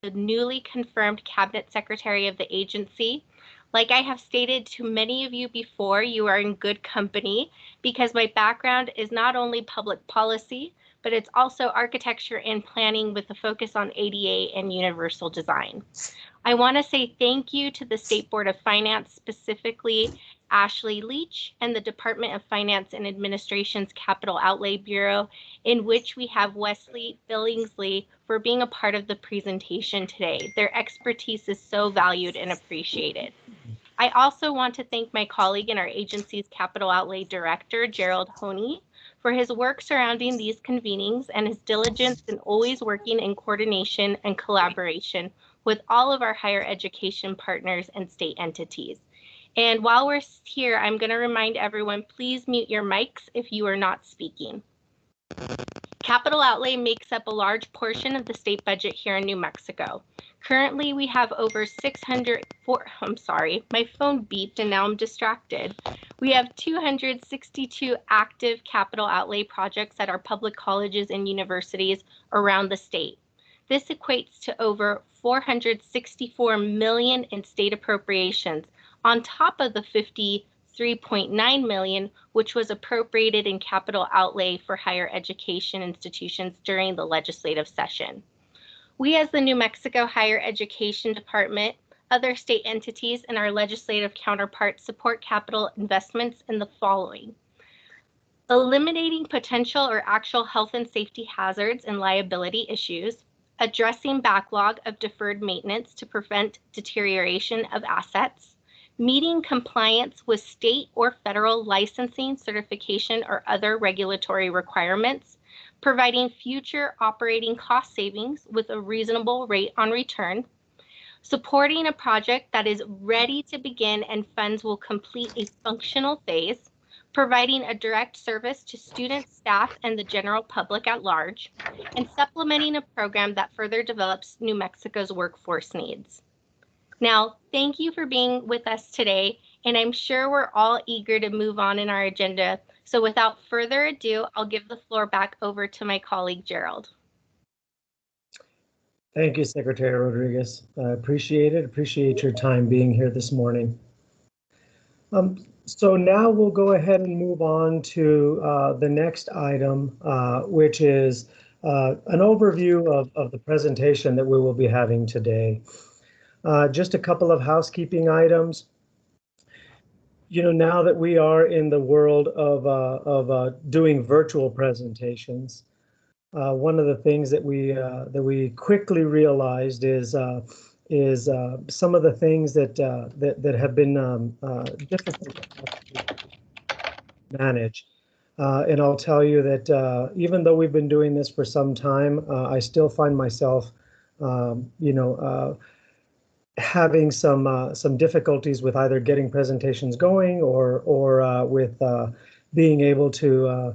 the newly confirmed Cabinet Secretary of the agency. Like I have stated to many of you before, you are in good company because my background is not only public policy, but it's also architecture and planning with a focus on ADA and universal design. I want to say thank you to the State Board of Finance, specifically Ashley Leach and the Department of Finance and Administration's Capital Outlay Bureau, in which we have Wesley Billingsley, for being a part of the presentation today. Their expertise is so valued and appreciated. I also want to thank my colleague and our agency's Capital Outlay Director, Gerald Hoehne, for his work surrounding these convenings and his diligence in always working in coordination and collaboration with all of our higher education partners and state entities. And while we're here, I'm going to remind everyone, please mute your mics if you are not speaking. Capital outlay makes up a large portion of the state budget here in New Mexico. Currently, we have over my phone beeped and now I'm distracted. We have 262 active capital outlay projects at our public colleges and universities around the state. This equates to over $464 million in state appropriations, on top of the $53.9 million, which was appropriated in capital outlay for higher education institutions during the legislative session. We, as the New Mexico Higher Education Department, other state entities, and our legislative counterparts support capital investments in the following: eliminating potential or actual health and safety hazards and liability issues, addressing backlog of deferred maintenance to prevent deterioration of assets, meeting compliance with state or federal licensing, certification, or other regulatory requirements, providing future operating cost savings with a reasonable rate on return, supporting a project that is ready to begin and funds will complete a functional phase, providing a direct service to students, staff, and the general public at large, and supplementing a program that further develops New Mexico's workforce needs. Now, thank you for being with us today, and I'm sure we're all eager to move on in our agenda. So without further ado, I'll give the floor back over to my colleague, Gerald. Thank you, Secretary Rodriguez. I appreciate it. Appreciate your time being here this morning. So now we'll go ahead and move on to the next item, which is an overview of the presentation that we will be having today. Just a couple of housekeeping items. You know, now that we are in the world of doing virtual presentations, one of the things that we quickly realized is some of the things that have been difficult to manage. And I'll tell you that even though we've been doing this for some time, I still find myself, having some difficulties with either getting presentations going or with being able to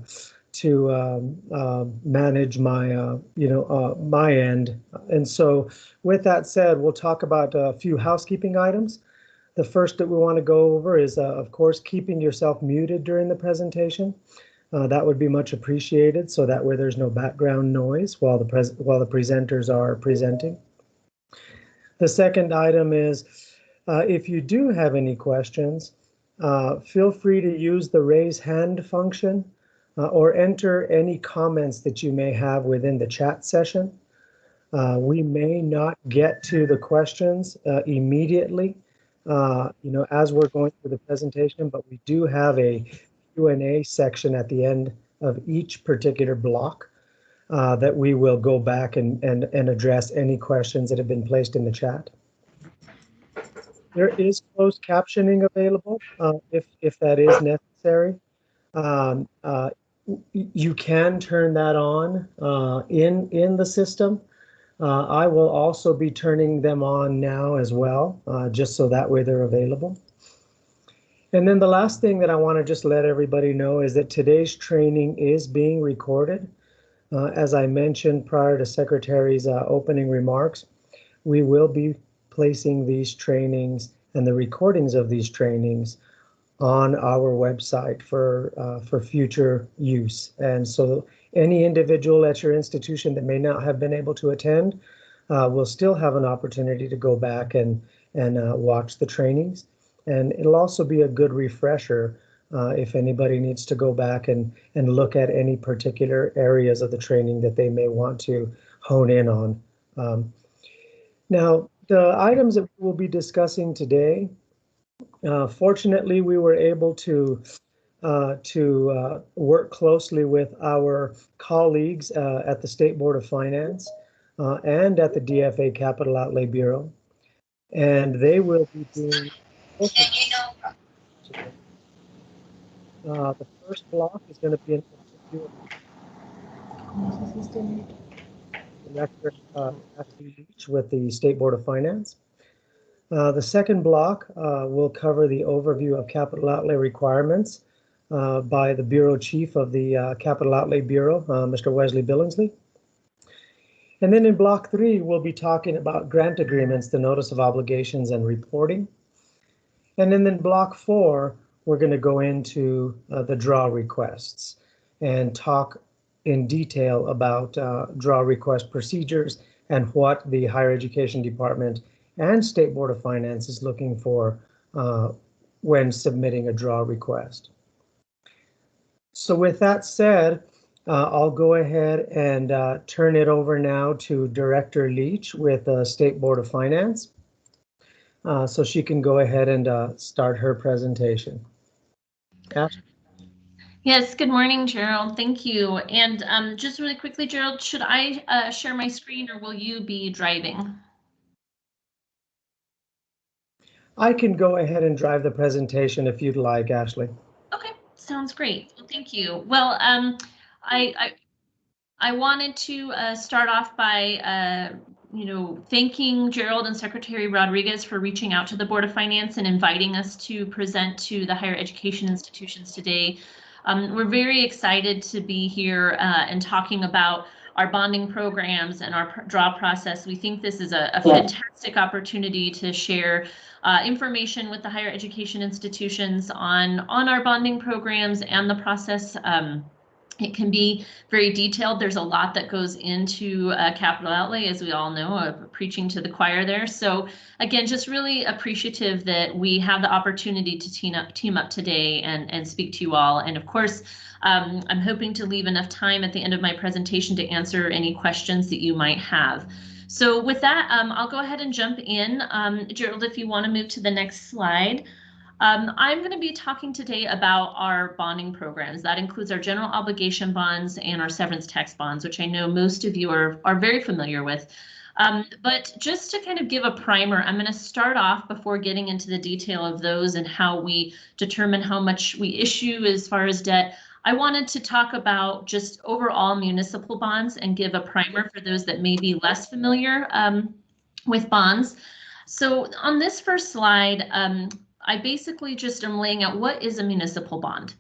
manage my my end. And so with that said, we'll talk about a few housekeeping items. The first that we want to go over is, of course, keeping yourself muted during the presentation. That would be much appreciated, so that way there's no background noise while the presenters are presenting. The second item is, if you do have any questions, feel free to use the raise hand function or enter any comments that you may have within the chat session. We may not get to the questions immediately, as we're going through the presentation, but we do have a Q&A section at the end of each particular block that we will go back and address any questions that have been placed in the chat. There is closed captioning available if that is necessary. You can turn that on in the system. I will also be turning them on now as well, just so that way they're available. And then the last thing that I want to just let everybody know is that today's training is being recorded. As I mentioned prior to Secretary's opening remarks, we will be placing these trainings and the recordings of these trainings on our website for future use. And so any individual at your institution that may not have been able to attend will still have an opportunity to go back and watch the trainings. And it'll also be a good refresher if anybody needs to go back and look at any particular areas of the training that they may want to hone in on. Now, the items that we'll be discussing today, fortunately, we were able to work closely with our colleagues at the State Board of Finance and at the DFA Capital Outlay Bureau. And they will be doing the first block is going to be an overview of Director Leach with the State Board of Finance. The second block will cover the overview of capital outlay requirements by the Bureau Chief of the Capital Outlay Bureau, Mr. Wesley Billingsley. And then in block 3, we'll be talking about grant agreements, the notice of obligations and reporting. And then in block 4, we're going to go into the draw requests and talk in detail about draw request procedures and what the Higher Education Department and State Board of Finance is looking for when submitting a draw request. So with that said, I'll go ahead and turn it over now to Director Leach with the State Board of Finance. So she can go ahead and start her presentation. Ash? Yes, good morning, Gerald. Thank you. And just really quickly, Gerald, should I share my screen or will you be driving? I can go ahead and drive the presentation if you'd like, Ashley. Okay, sounds great. Well, thank you. Well, I wanted to start off by thanking Gerald and Secretary Rodriguez for reaching out to the Board of Finance and inviting us to present to the higher education institutions today. We're very excited to be here and talking about our bonding programs and our draw process. We think this is a fantastic opportunity to share information with the higher education institutions on our bonding programs and the process. It can be very detailed. There's a lot that goes into capital outlay, as we all know, preaching to the choir there. So again, just really appreciative that we have the opportunity to team up today and speak to you all. And of course, I'm hoping to leave enough time at the end of my presentation to answer any questions that you might have. So with that, I'll go ahead and jump in. Gerald, if you want to move to the next slide. I'm going to be talking today about our bonding programs. That includes our general obligation bonds and our severance tax bonds, which I know most of you are very familiar with. But just to kind of give a primer, I'm going to start off before getting into the detail of those and how we determine how much we issue as far as debt. I wanted to talk about just overall municipal bonds and give a primer for those that may be less familiar with bonds. So on this first slide, I basically just am laying out what is a municipal bond.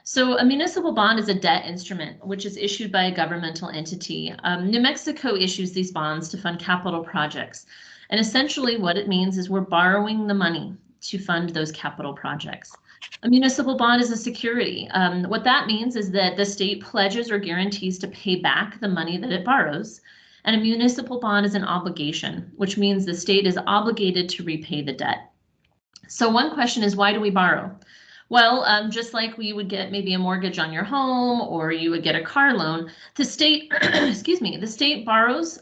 So a municipal bond is a debt instrument which is issued by a governmental entity. New Mexico issues these bonds to fund capital projects. And essentially what it means is we're borrowing the money to fund those capital projects. A municipal bond is a security. What that means is that the state pledges or guarantees to pay back the money that it borrows. And a municipal bond is an obligation, which means the state is obligated to repay the debt. So one question is, why do we borrow? Well, just like we would get maybe a mortgage on your home or you would get a car loan, the state, the state borrows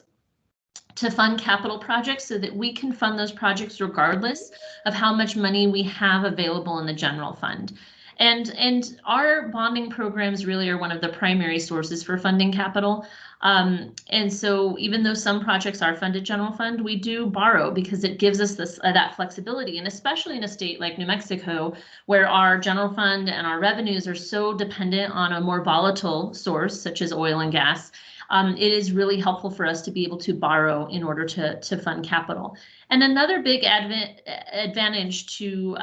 to fund capital projects so that we can fund those projects regardless of how much money we have available in the general fund. And our bonding programs really are one of the primary sources for funding capital. And so even though some projects are funded general fund, we do borrow because it gives us this that flexibility. And especially in a state like New Mexico, where our general fund and our revenues are so dependent on a more volatile source, such as oil and gas, it is really helpful for us to be able to borrow in order to fund capital. And another big advantage to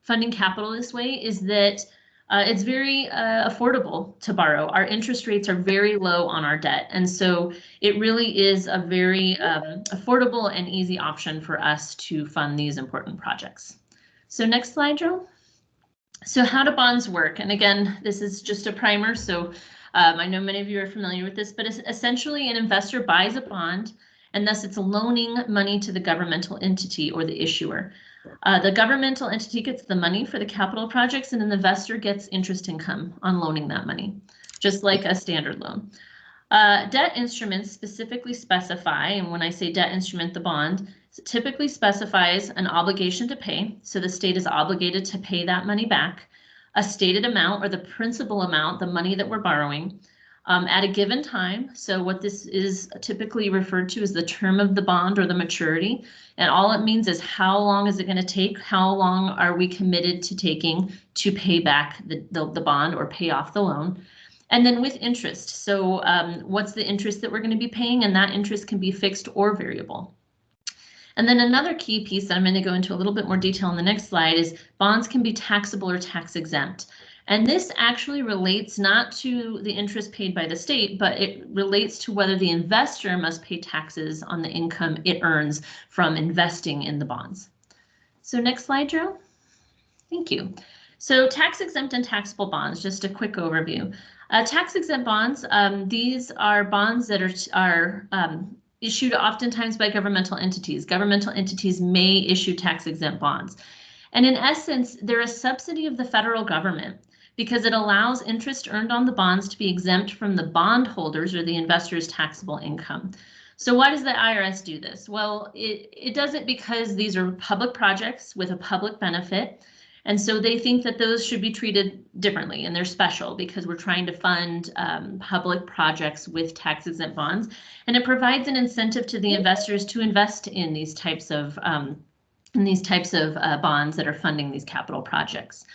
funding capital this way is that it's very affordable to borrow. Our interest rates are very low on our debt. And so it really is a very affordable and easy option for us to fund these important projects. So next slide, Joe. So how do bonds work? And again, this is just a primer. So I know many of you are familiar with this, but essentially an investor buys a bond and thus it's loaning money to the governmental entity or the issuer. The governmental entity gets the money for the capital projects, and then the investor gets interest income on loaning that money, just like a standard loan. Debt instruments specifically specify, and when I say debt instrument, the bond typically specifies an obligation to pay. So the state is obligated to pay that money back, a stated amount or the principal amount, the money that we're borrowing, at a given time. So what this is typically referred to as the term of the bond or the maturity. And all it means is how long is it going to take? How long are we committed to taking to pay back the bond or pay off the loan? And then with interest. So what's the interest that we're going to be paying? And that interest can be fixed or variable. And then another key piece that I'm going to go into a little bit more detail on the next slide is bonds can be taxable or tax exempt. And this actually relates not to the interest paid by the state, but it relates to whether the investor must pay taxes on the income it earns from investing in the bonds. So next slide, Gerald. Thank you. So tax exempt and taxable bonds, just a quick overview. Tax exempt bonds, these are bonds that are issued oftentimes by governmental entities. Governmental entities may issue tax exempt bonds. And in essence, they're a subsidy of the federal government because it allows interest earned on the bonds to be exempt from the bondholders or the investor's taxable income. So why does the IRS do this? Well, it does it because these are public projects with a public benefit. And so they think that those should be treated differently, and they're special because we're trying to fund public projects with tax exempt bonds. And it provides an incentive to the investors to invest in these types of bonds that are funding these capital projects.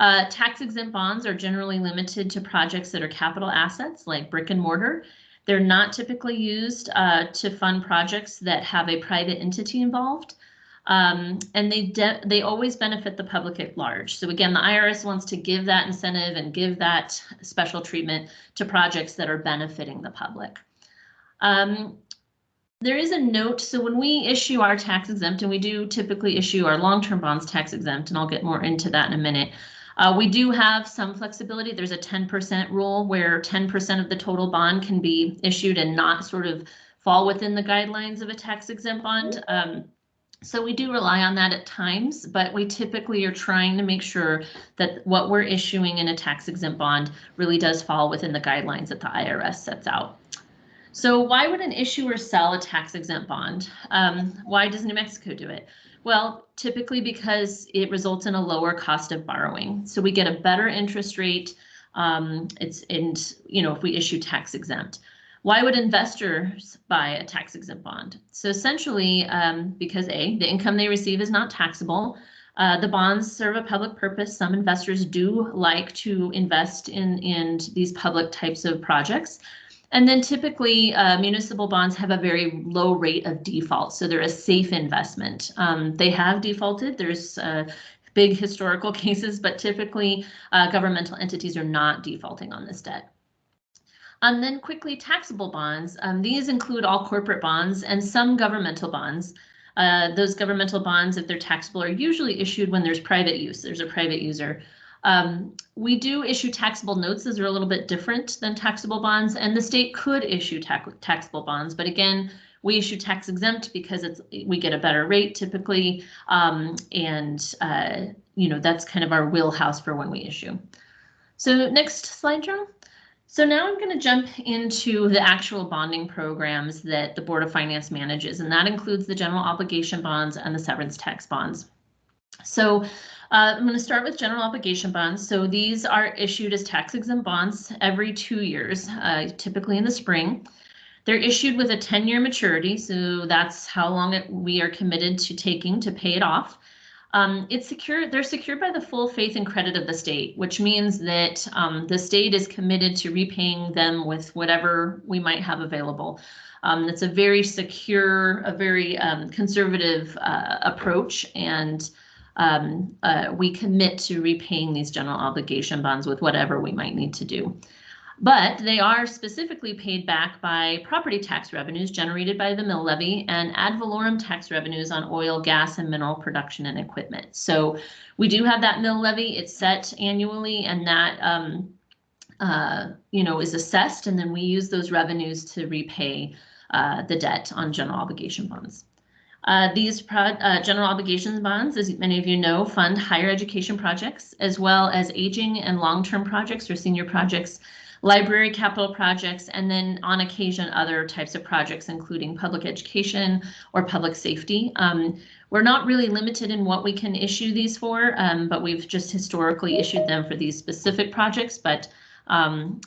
Tax exempt bonds are generally limited to projects that are capital assets like brick and mortar. They're not typically used to fund projects that have a private entity involved. And they always benefit the public at large. So again, the IRS wants to give that incentive and give that special treatment to projects that are benefiting the public. There is a note, so when we issue our tax exempt, and we do typically issue our long-term bonds tax exempt, and I'll get more into that in a minute, we do have some flexibility. There's a 10% rule where 10% of the total bond can be issued and not sort of fall within the guidelines of a tax exempt bond. So we do rely on that at times, but we typically are trying to make sure that what we're issuing in a tax exempt bond really does fall within the guidelines that the IRS sets out. So why would an issuer sell a tax exempt bond? Why does New Mexico do it? Well, typically because it results in a lower cost of borrowing. So we get a better interest rate. If we issue tax exempt. Why would investors buy a tax exempt bond? So essentially, because A, the income they receive is not taxable. The bonds serve a public purpose. Some investors do like to invest in these public types of projects. And then typically municipal bonds have a very low rate of default. So they're a safe investment. They have defaulted. There's big historical cases, but typically governmental entities are not defaulting on this debt. And then quickly, taxable bonds. These include all corporate bonds and some governmental bonds. Those governmental bonds, if they're taxable, are usually issued when there's private use. There's a private user. We do issue taxable notes. Those are a little bit different than taxable bonds, and the state could issue taxable bonds. But again, we issue tax exempt because we get a better rate typically, that's kind of our wheelhouse for when we issue. So next slide, John. So now I'm going to jump into the actual bonding programs that the Board of Finance manages, and that includes the general obligation bonds and the severance tax bonds. So I'm going to start with general obligation bonds. So these are issued as tax exempt bonds every 2 years, typically in the spring. They're issued with a 10-year maturity, so that's how long we are committed to taking to pay it off. They're secured by the full faith and credit of the state, which means that the state is committed to repaying them with whatever we might have available. It's a very secure, a very conservative approach, and we commit to repaying these general obligation bonds with whatever we might need to do. But they are specifically paid back by property tax revenues generated by the mill levy and ad valorem tax revenues on oil, gas, and mineral production and equipment. So we do have that mill levy. It's set annually, and that is assessed, and then we use those revenues to repay the debt on general obligation bonds. These general obligations bonds, as many of you know, fund higher education projects, as well as aging and long-term projects or senior projects, library capital projects, and then on occasion other types of projects, including public education or public safety. We're not really limited in what we can issue these for, but we've just historically issued them for these specific projects, but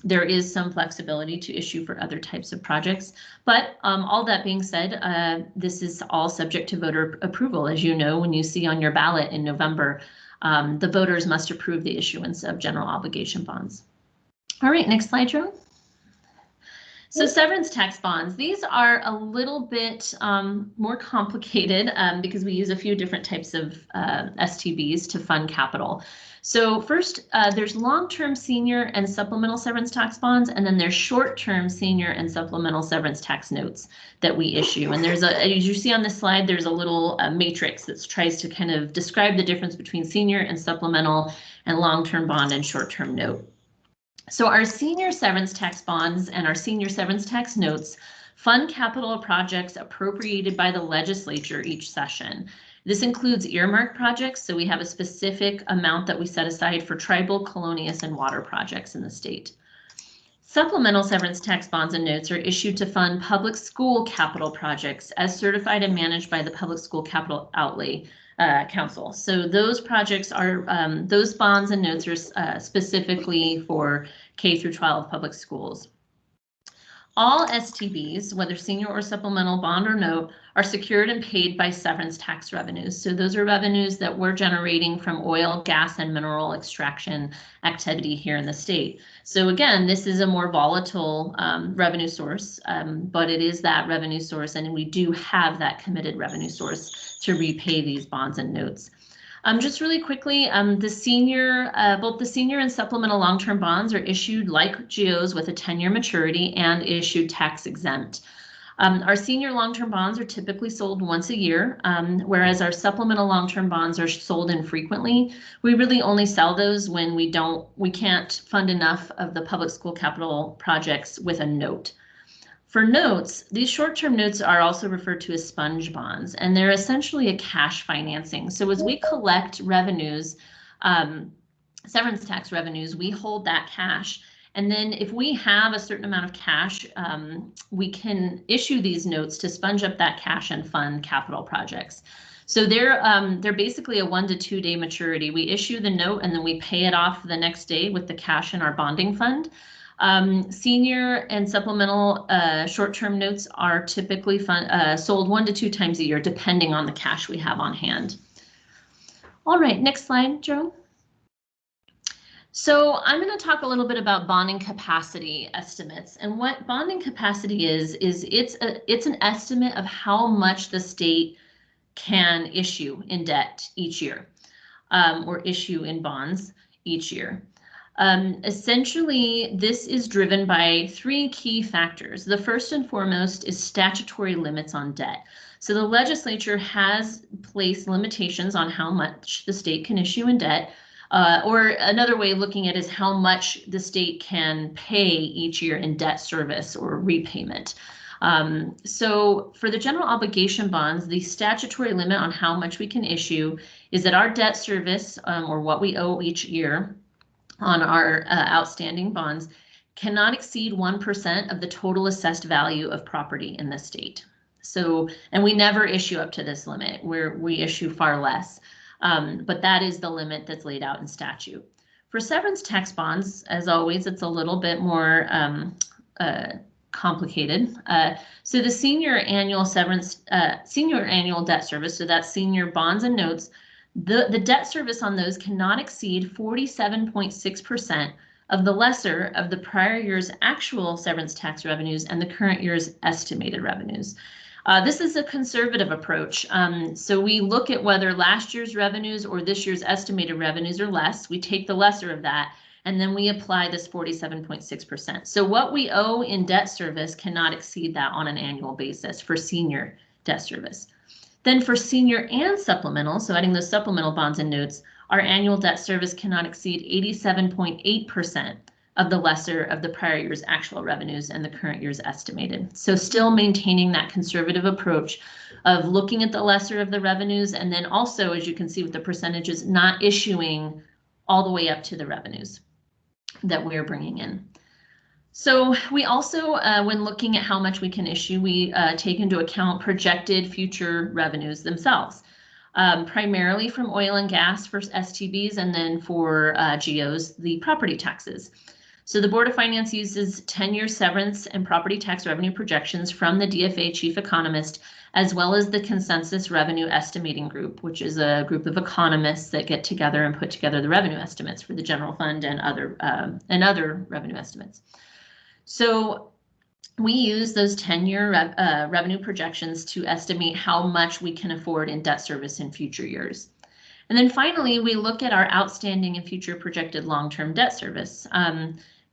there is some flexibility to issue for other types of projects. But all that being said, this is all subject to voter approval. As you know, when you see on your ballot in November, the voters must approve the issuance of general obligation bonds. All right, next slide, Joe. So severance tax bonds, these are a little bit more complicated because we use a few different types of STBs to fund capital. So first, there's long-term senior and supplemental severance tax bonds, and then there's short-term senior and supplemental severance tax notes that we issue. And there's as you see on this slide, there's a little matrix that tries to kind of describe the difference between senior and supplemental and long-term bond and short-term note. So our senior severance tax bonds and our senior severance tax notes fund capital projects appropriated by the legislature each session. This includes earmark projects, so we have a specific amount that we set aside for tribal, colonious, and water projects in the state. Supplemental severance tax bonds and notes are issued to fund public school capital projects as certified and managed by the Public School Capital Outlay Council. So those projects are, those bonds and notes are specifically for K through 12 public schools. All STBs, whether senior or supplemental bond or note, are secured and paid by severance tax revenues. So those are revenues that we're generating from oil, gas, and mineral extraction activity here in the state. So again, this is a more volatile revenue source, but it is that revenue source, and we do have that committed revenue source to repay these bonds and notes. Just really quickly, the senior, both the senior and supplemental long-term bonds are issued like GOs with a 10-year maturity and issued tax exempt. Our senior long-term bonds are typically sold once a year, whereas our supplemental long-term bonds are sold infrequently. We really only sell those when we can't fund enough of the public school capital projects with a note. For notes, these short-term notes are also referred to as sponge bonds, and they're essentially a cash financing. So as we collect revenues, severance tax revenues, we hold that cash. And then if we have a certain amount of cash, we can issue these notes to sponge up that cash and fund capital projects. So they're basically a 1 to 2 day maturity. We issue the note and then we pay it off the next day with the cash in our bonding fund. Senior and supplemental short-term notes are typically sold 1 to 2 times a year, depending on the cash we have on hand. All right, next slide, Joe. So I'm going to talk a little bit about bonding capacity estimates. And what bonding capacity is it's an estimate of how much the state can issue in debt each year, or issue in bonds each year. Essentially, this is driven by 3 key factors. The first and foremost is statutory limits on debt. So the legislature has placed limitations on how much the state can issue in debt, or another way of looking at it is how much the state can pay each year in debt service or repayment. So for the general obligation bonds, the statutory limit on how much we can issue is that our debt service, or what we owe each year on our outstanding bonds, cannot exceed 1% of the total assessed value of property in the state. So, and we never issue up to this limit, where we issue far less, but that is the limit that's laid out in statute. For severance tax bonds, as always, it's a little bit more complicated. So the senior annual debt service, so that's senior bonds and notes, the debt service on those cannot exceed 47.6% of the lesser of the prior year's actual severance tax revenues and the current year's estimated revenues. This is a conservative approach. So we look at whether last year's revenues or this year's estimated revenues are less. We take the lesser of that, and then we apply this 47.6%. So what we owe in debt service cannot exceed that on an annual basis for senior debt service. Then for senior and supplemental, so adding those supplemental bonds and notes, our annual debt service cannot exceed 87.8% of the lesser of the prior year's actual revenues and the current year's estimated. So still maintaining that conservative approach of looking at the lesser of the revenues, and then also, as you can see with the percentages, not issuing all the way up to the revenues that we're bringing in. So we also, when looking at how much we can issue, we take into account projected future revenues themselves, primarily from oil and gas for STBs, and then for GOs, the property taxes. So the Board of Finance uses 10-year severance and property tax revenue projections from the DFA chief economist, as well as the consensus revenue estimating group, which is a group of economists that get together and put together the revenue estimates for the general fund and other revenue estimates. So we use those 10-year revenue projections to estimate how much we can afford in debt service in future years. And then finally, we look at our outstanding and future projected long-term debt service,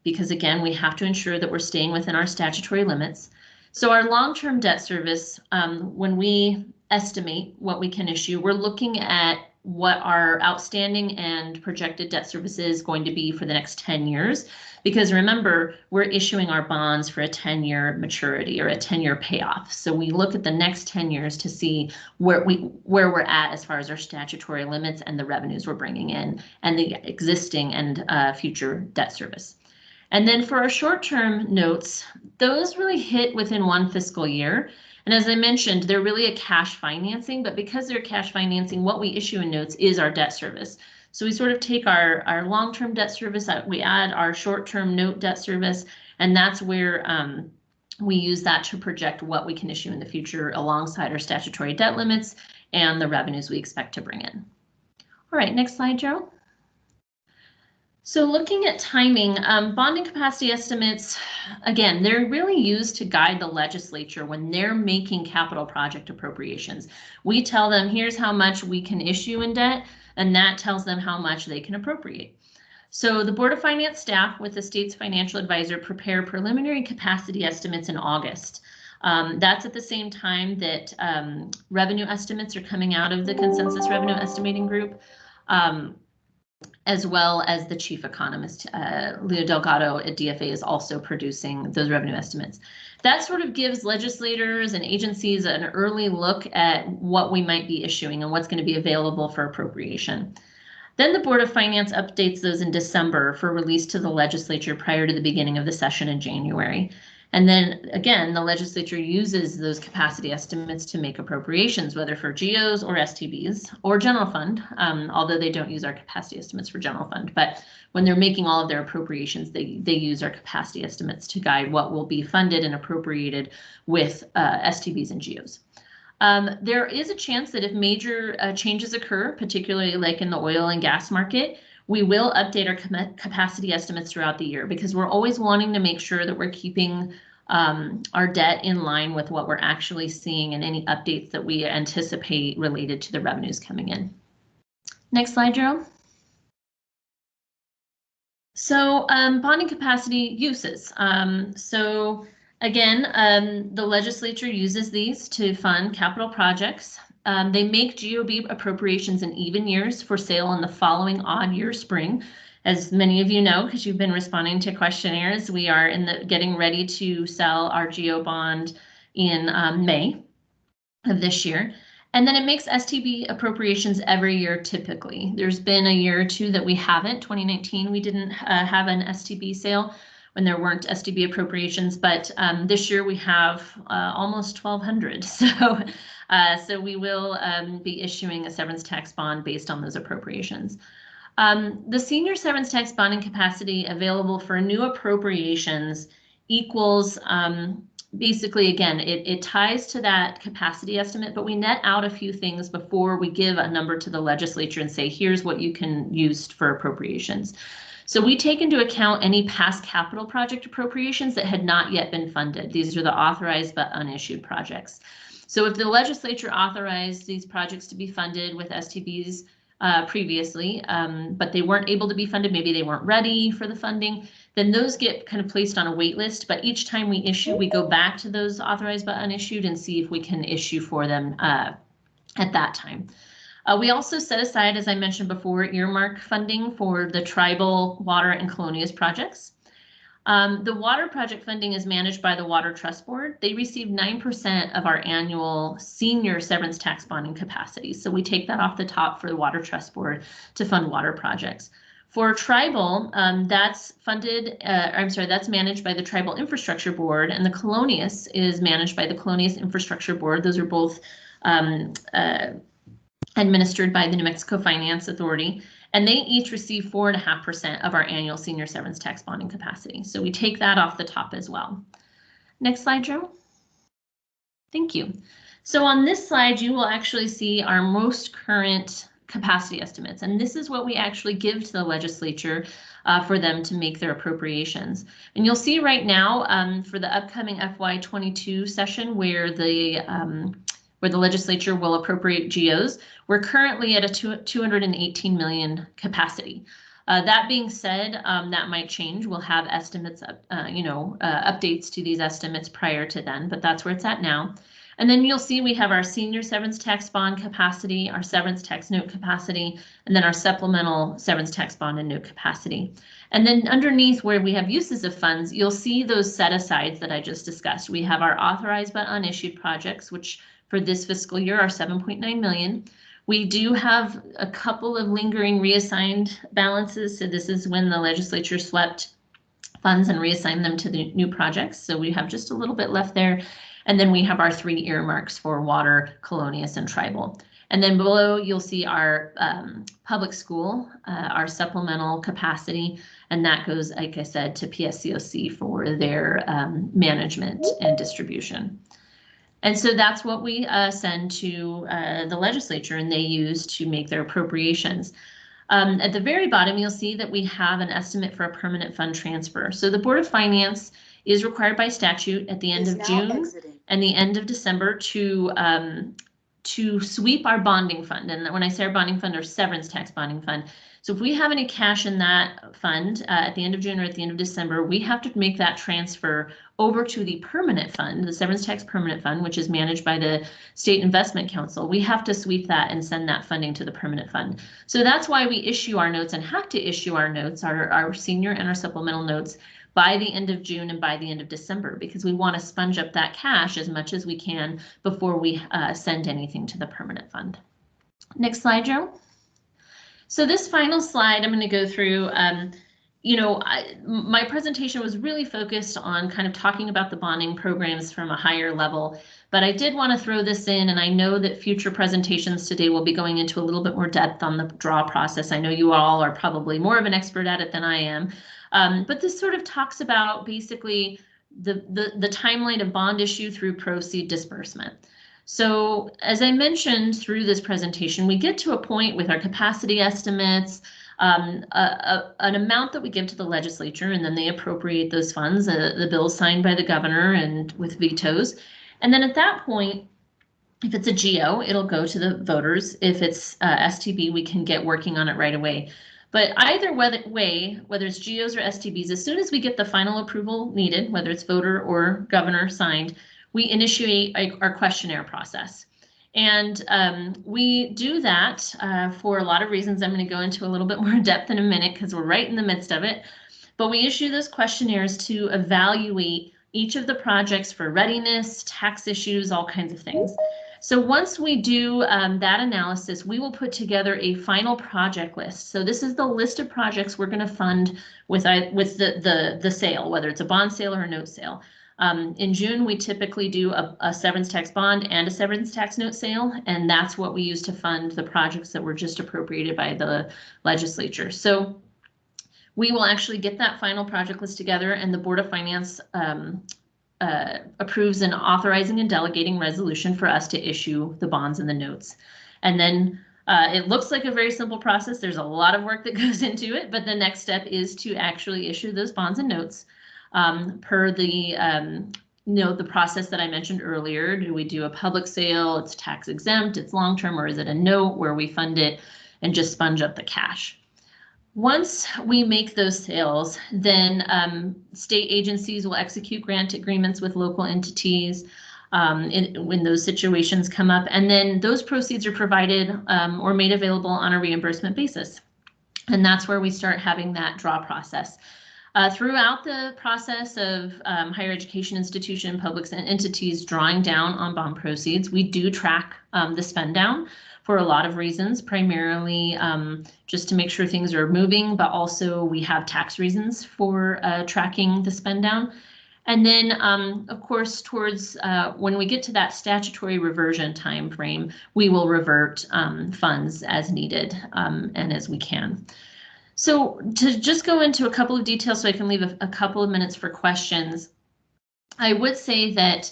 because again, we have to ensure that we're staying within our statutory limits. So our long-term debt service, when we estimate what we can issue, we're looking at what our outstanding and projected debt service is going to be for the next 10 years. Because remember, we're issuing our bonds for a 10-year maturity or a 10-year payoff. So we look at the next 10 years to see where we're at as far as our statutory limits and the revenues we're bringing in and the existing and future debt service. And then for our short-term notes, those really hit within one fiscal year. And as I mentioned, they're really a cash financing, but because they're cash financing, what we issue in notes is our debt service. So we sort of take our long-term debt service, we add our short-term note debt service, and that's where we use that to project what we can issue in the future alongside our statutory debt limits and the revenues we expect to bring in. All right, next slide, Gerald. So looking at timing, bonding capacity estimates, again, they're really used to guide the legislature when they're making capital project appropriations. We tell them, here's how much we can issue in debt, and that tells them how much they can appropriate. So the Board of Finance staff with the state's financial advisor prepare preliminary capacity estimates in August. That's at the same time that revenue estimates are coming out of the consensus revenue estimating group. As well as the chief economist, Leo Delgado at DFA, is also producing those revenue estimates. That sort of gives legislators and agencies an early look at what we might be issuing and what's going to be available for appropriation. Then the Board of Finance updates those in December for release to the legislature prior to the beginning of the session in January. And then again, the legislature uses those capacity estimates to make appropriations, whether for GOs or STBs or general fund, although they don't use our capacity estimates for general fund. But when they're making all of their appropriations, they use our capacity estimates to guide what will be funded and appropriated with STBs and GOs. There is a chance that if major changes occur, particularly like in the oil and gas market, we will update our capacity estimates throughout the year, because we're always wanting to make sure that we're keeping our debt in line with what we're actually seeing and any updates that we anticipate related to the revenues coming in. Next slide, Gerald. So bonding capacity uses. So again, the legislature uses these to fund capital projects. They make GOB appropriations in even years for sale in the following odd year spring. As many of you know, because you've been responding to questionnaires, we are getting ready to sell our GO bond in May of this year. And then it makes STB appropriations every year typically. There's been a year or two that we haven't. 2019, we didn't have an STB sale when there weren't STB appropriations, but this year we have almost 1,200. So we will be issuing a severance tax bond based on those appropriations. The senior severance tax bonding capacity available for new appropriations equals, basically, again, it ties to that capacity estimate, but we net out a few things before we give a number to the legislature and say, here's what you can use for appropriations. So we take into account any past capital project appropriations that had not yet been funded. These are the authorized but unissued projects. So if the legislature authorized these projects to be funded with STBs previously, but they weren't able to be funded, maybe they weren't ready for the funding, then those get kind of placed on a wait list. But each time we issue, we go back to those authorized but unissued and see if we can issue for them at that time. We also set aside, as I mentioned before, earmark funding for the tribal water and colonias projects. The water project funding is managed by the Water Trust Board. They receive 9% of our annual senior severance tax bonding capacity. So we take that off the top for the Water Trust Board to fund water projects. For tribal, that's managed by the Tribal Infrastructure Board, and the Colonius is managed by the Colonius Infrastructure Board. Those are both administered by the New Mexico Finance Authority, and they each receive 4.5% of our annual senior severance tax bonding capacity. So we take that off the top as well. Next slide, Joe. Thank you. So on this slide, you will actually see our most current capacity estimates, and this is what we actually give to the legislature for them to make their appropriations. And you'll see right now for the upcoming FY22 session where the legislature will appropriate GOs, we're currently at a 218 million capacity. That being said, that might change. We'll have estimates, updates to these estimates prior to then, but that's where it's at now. And then you'll see we have our senior severance tax bond capacity, our severance tax note capacity, and then our supplemental severance tax bond and note capacity. And then underneath where we have uses of funds, you'll see those set asides that I just discussed. We have our authorized but unissued projects, which for this fiscal year are 7.9 million. We do have a couple of lingering reassigned balances. So this is when the legislature swept funds and reassigned them to the new projects. So we have just a little bit left there. And then we have our 3 earmarks for water, Colonius, and tribal. And then below you'll see our public school, our supplemental capacity, and that goes, like I said, to PSCOC for their management and distribution. And so that's what we send to the legislature, and they use to make their appropriations. At the very bottom, you'll see that we have an estimate for a permanent fund transfer. So the Board of Finance is required by statute at the end of June and the end of December to sweep our bonding fund. And when I say our bonding fund, our severance tax bonding fund. So if we have any cash in that fund at the end of June or at the end of December, we have to make that transfer over to the permanent fund, the severance tax permanent fund, which is managed by the State Investment Council. We have to sweep that and send that funding to the permanent fund. So that's why we issue our notes and have to issue our notes, our senior and our supplemental notes, by the end of June and by the end of December, because we want to sponge up that cash as much as we can before we send anything to the permanent fund. Next slide, Joe. So this final slide I'm going to go through, my presentation was really focused on kind of talking about the bonding programs from a higher level, but I did want to throw this in, and I know that future presentations today will be going into a little bit more depth on the draw process. I know you all are probably more of an expert at it than I am. But this sort of talks about basically the timeline of bond issue through proceed disbursement. So as I mentioned through this presentation, we get to a point with our capacity estimates, an amount that we give to the legislature, and then they appropriate those funds, the bills signed by the governor and with vetoes. And then at that point, if it's a GO, it'll go to the voters. If it's STB, we can get working on it right away. But either way, whether it's GOs or STBs, as soon as we get the final approval needed, whether it's voter or governor signed, we initiate our questionnaire process. And we do that for a lot of reasons I'm going to go into a little bit more depth in a minute because we're right in the midst of it. But we issue those questionnaires to evaluate each of the projects for readiness, tax issues, all kinds of things. So once we do that analysis, we will put together a final project list. So this is the list of projects we're going to fund with the sale, whether it's a bond sale or a note sale. In June, we typically do a severance tax bond and a severance tax note sale, and that's what we use to fund the projects that were just appropriated by the legislature. So we will actually get that final project list together, and the Board of Finance approves an authorizing and delegating resolution for us to issue the bonds and the notes. And then it looks like a very simple process. There's a lot of work that goes into it, but the next step is to actually issue those bonds and notes per the the process that I mentioned earlier. Do we do a public sale? It's tax exempt, it's long-term, or is it a note where we fund it and just sponge up the cash? Once we make those sales, then state agencies will execute grant agreements with local entities when those situations come up, and then those proceeds are provided or made available on a reimbursement basis. And that's where we start having that draw process. Throughout the process of higher education institution, public entities drawing down on bond proceeds, we do track the spend down for a lot of reasons, primarily just to make sure things are moving, but also we have tax reasons for tracking the spend down. And then, of course, towards when we get to that statutory reversion time frame, we will revert funds as needed and as we can. So to just go into a couple of details so I can leave a couple of minutes for questions, I would say that,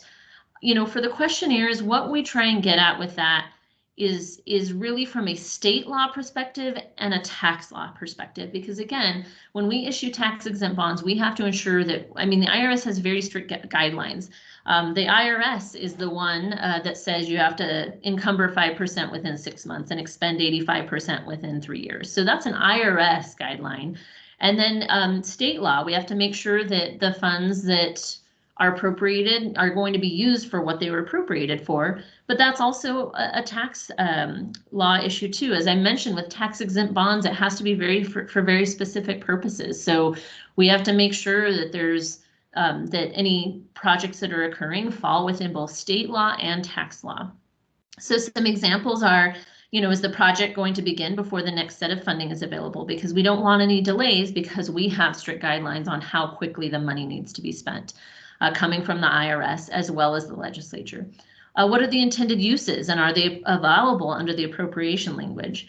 you know, for the questionnaires, what we try and get at with that is really from a state law perspective and a tax law perspective, because again, when we issue tax exempt bonds, we have to ensure that, I mean, the IRS has very strict guidelines. The IRS is the one that says you have to encumber 5% within 6 months and expend 85% within 3 years. So that's an IRS guideline. And then state law, we have to make sure that the funds that are appropriated are going to be used for what they were appropriated for. But that's also a tax law issue too. As I mentioned, with tax exempt bonds, it has to be for very specific purposes. So we have to make sure that there's that any projects that are occurring fall within both state law and tax law. So some examples are, you know, is the project going to begin before the next set of funding is available? Because we don't want any delays, because we have strict guidelines on how quickly the money needs to be spent, coming from the IRS as well as the legislature. What are the intended uses, and are they allowable under the appropriation language?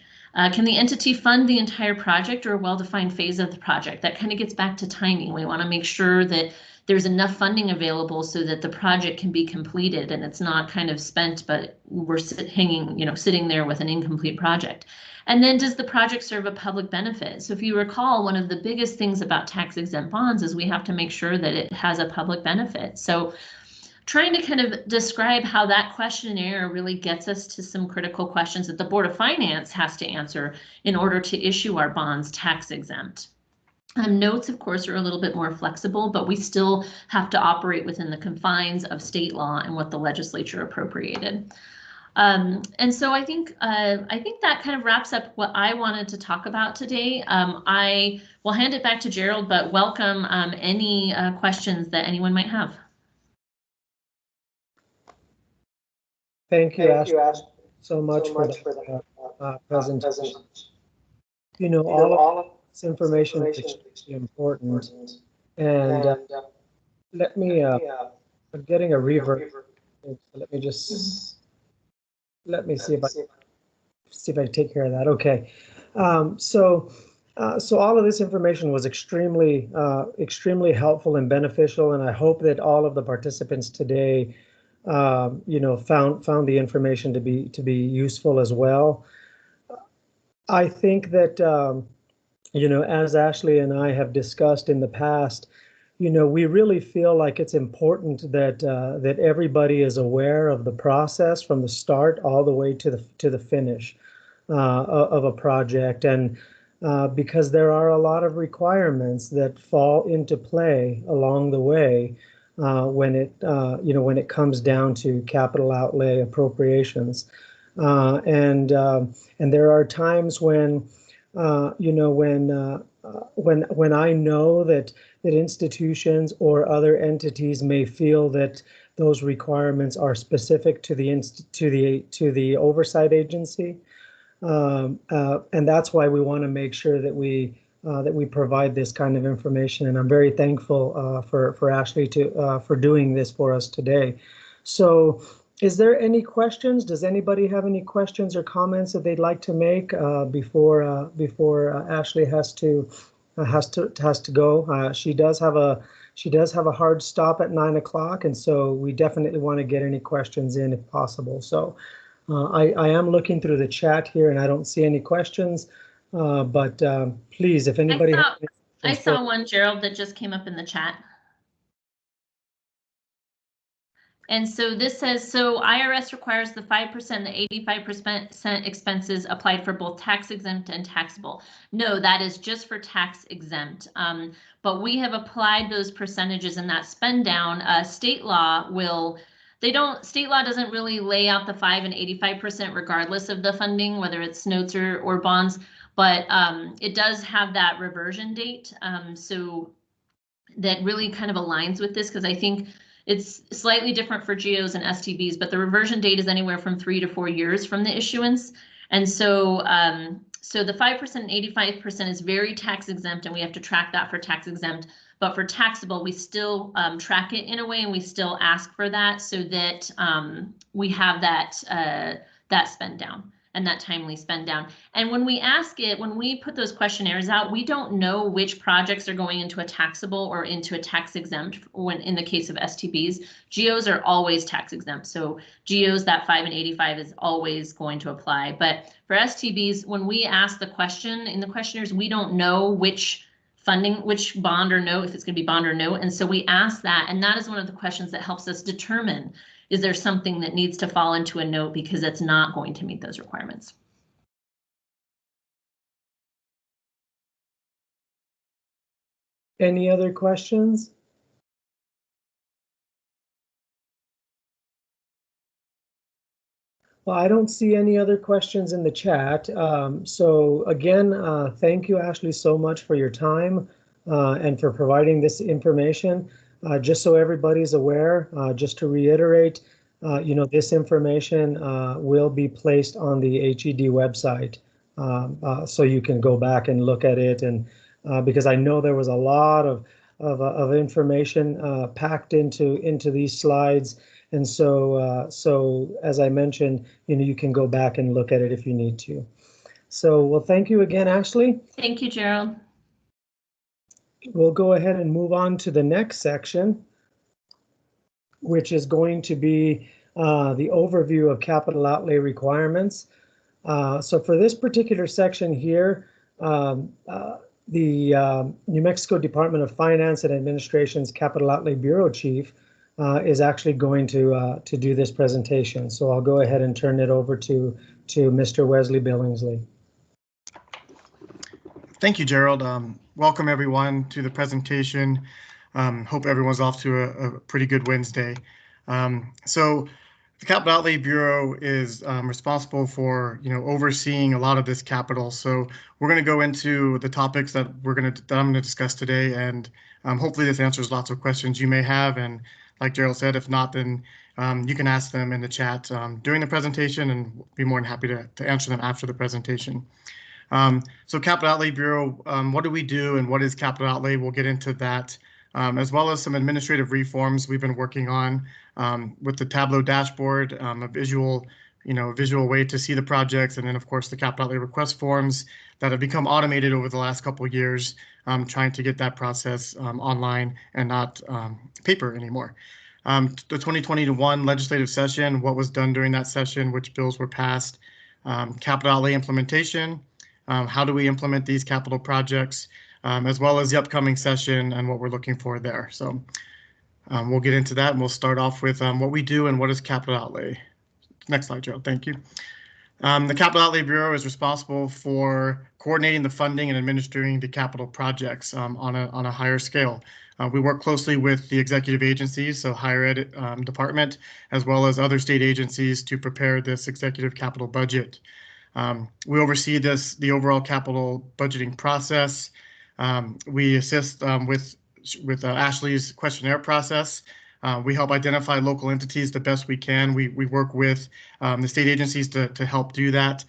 Can the entity fund the entire project or a well-defined phase of the project? That kind of gets back to timing. We want to make sure that there's enough funding available so that the project can be completed and it's not kind of spent, but we're sitting there with an incomplete project. And then, does the project serve a public benefit? So if you recall, one of the biggest things about tax exempt bonds is we have to make sure that it has a public benefit. So trying to kind of describe how that questionnaire really gets us to some critical questions that the Board of Finance has to answer in order to issue our bonds tax exempt. Notes, of course, are a little bit more flexible, but we still have to operate within the confines of state law and what the legislature appropriated. And so I think that kind of wraps up what I wanted to talk about today. I will hand it back to Gerald, but welcome any questions that anyone might have. Thank you, Ashley, so much for the presentation. You know, all of this information is extremely important. And let me, I'm getting a reverb. So let me just, let me see if I take care of that. Okay. So all of this information was extremely helpful and beneficial, and I hope that all of the participants today you know, found the information to be useful as well. I think that you know, as Ashley and I have discussed in the past, you know, we really feel like it's important that that everybody is aware of the process from the start all the way to the finish of a project, and because there are a lot of requirements that fall into play along the way. When it comes down to capital outlay appropriations, and there are times when when I know that institutions or other entities may feel that those requirements are specific to the oversight agency, and that's why we want to make sure that we provide this kind of information, and I'm very thankful for Ashley for doing this for us today. So, is there any questions? Does anybody have any questions or comments that they'd like to make before Ashley has to go? She does have a hard stop at 9 o'clock, and so we definitely want to get any questions in if possible. So, I am looking through the chat here, and I don't see any questions. But please, if anybody I saw one, Gerald, that just came up in the chat. And so this says, so IRS requires the 5%, the 85% expenses applied for both tax exempt and taxable. No, that is just for tax exempt. But we have applied those percentages in that spend down. State law state law doesn't really lay out the 5 and 85% regardless of the funding, whether it's notes or bonds. But it does have that reversion date. So that really kind of aligns with this, because I think it's slightly different for GOs and STBs, but the reversion date is anywhere from 3 to 4 years from the issuance. And so, so the 5% and 85% is very tax exempt, and we have to track that for tax exempt. But for taxable, we still track it in a way, and we still ask for that so that we have that that spend down and that timely spend down. And when we ask it, when we put those questionnaires out, we don't know which projects are going into a taxable or into a tax exempt. When in the case of STBs, GOs are always tax exempt. So GOs, that 5 and 85 is always going to apply. But for STBs, when we ask the question in the questionnaires, we don't know which funding, which bond or note, if it's going to be bond or note. And so we ask that, and that is one of the questions that helps us determine, is there something that needs to fall into a note because it's not going to meet those requirements? Any other questions? Well, I don't see any other questions in the chat. So again, thank you, Ashley, so much for your time and for providing this information. Just so everybody's aware, just to reiterate, you know, this information will be placed on the HED website, so you can go back and look at it. And because I know there was a lot of information packed into these slides. And so, so as I mentioned, you know, you can go back and look at it if you need to. So, well, thank you again, Ashley. Thank you, Gerald. We'll go ahead and move on to the next section, which is going to be the overview of capital outlay requirements. So for this particular section here, the New Mexico Department of Finance and Administration's Capital Outlay Bureau Chief is actually going to do this presentation. So I'll go ahead and turn it over to Mr. Wesley Billingsley. Thank you, Gerald. Welcome everyone to the presentation. Hope everyone's off to a pretty good Wednesday. So the Capital Outlay Bureau is responsible for, you know, overseeing a lot of this capital. So we're going to go into the topics that I'm going to discuss today, and hopefully this answers lots of questions you may have. And like Gerald said, if not, then you can ask them in the chat during the presentation, and we'll be more than happy to answer them after the presentation. So Capital Outlay Bureau, what do we do and what is capital outlay? We'll get into that, as well as some administrative reforms we've been working on with the Tableau dashboard, a visual way to see the projects, and then of course the capital outlay request forms that have become automated over the last couple of years, trying to get that process online and not paper anymore. The 2021 legislative session, what was done during that session, which bills were passed, capital outlay implementation, how do we implement these capital projects, as well as the upcoming session and what we're looking for there. So we'll get into that, and we'll start off with what we do and what is capital outlay. Next slide, Gerald. Thank you. The Capital Outlay Bureau is responsible for coordinating the funding and administering the capital projects on a higher scale. We work closely with the executive agencies, so higher ed department, as well as other state agencies to prepare this executive capital budget. We oversee the overall capital budgeting process. We assist with Ashley's questionnaire process. We help identify local entities the best we can. We work with the state agencies to help do that.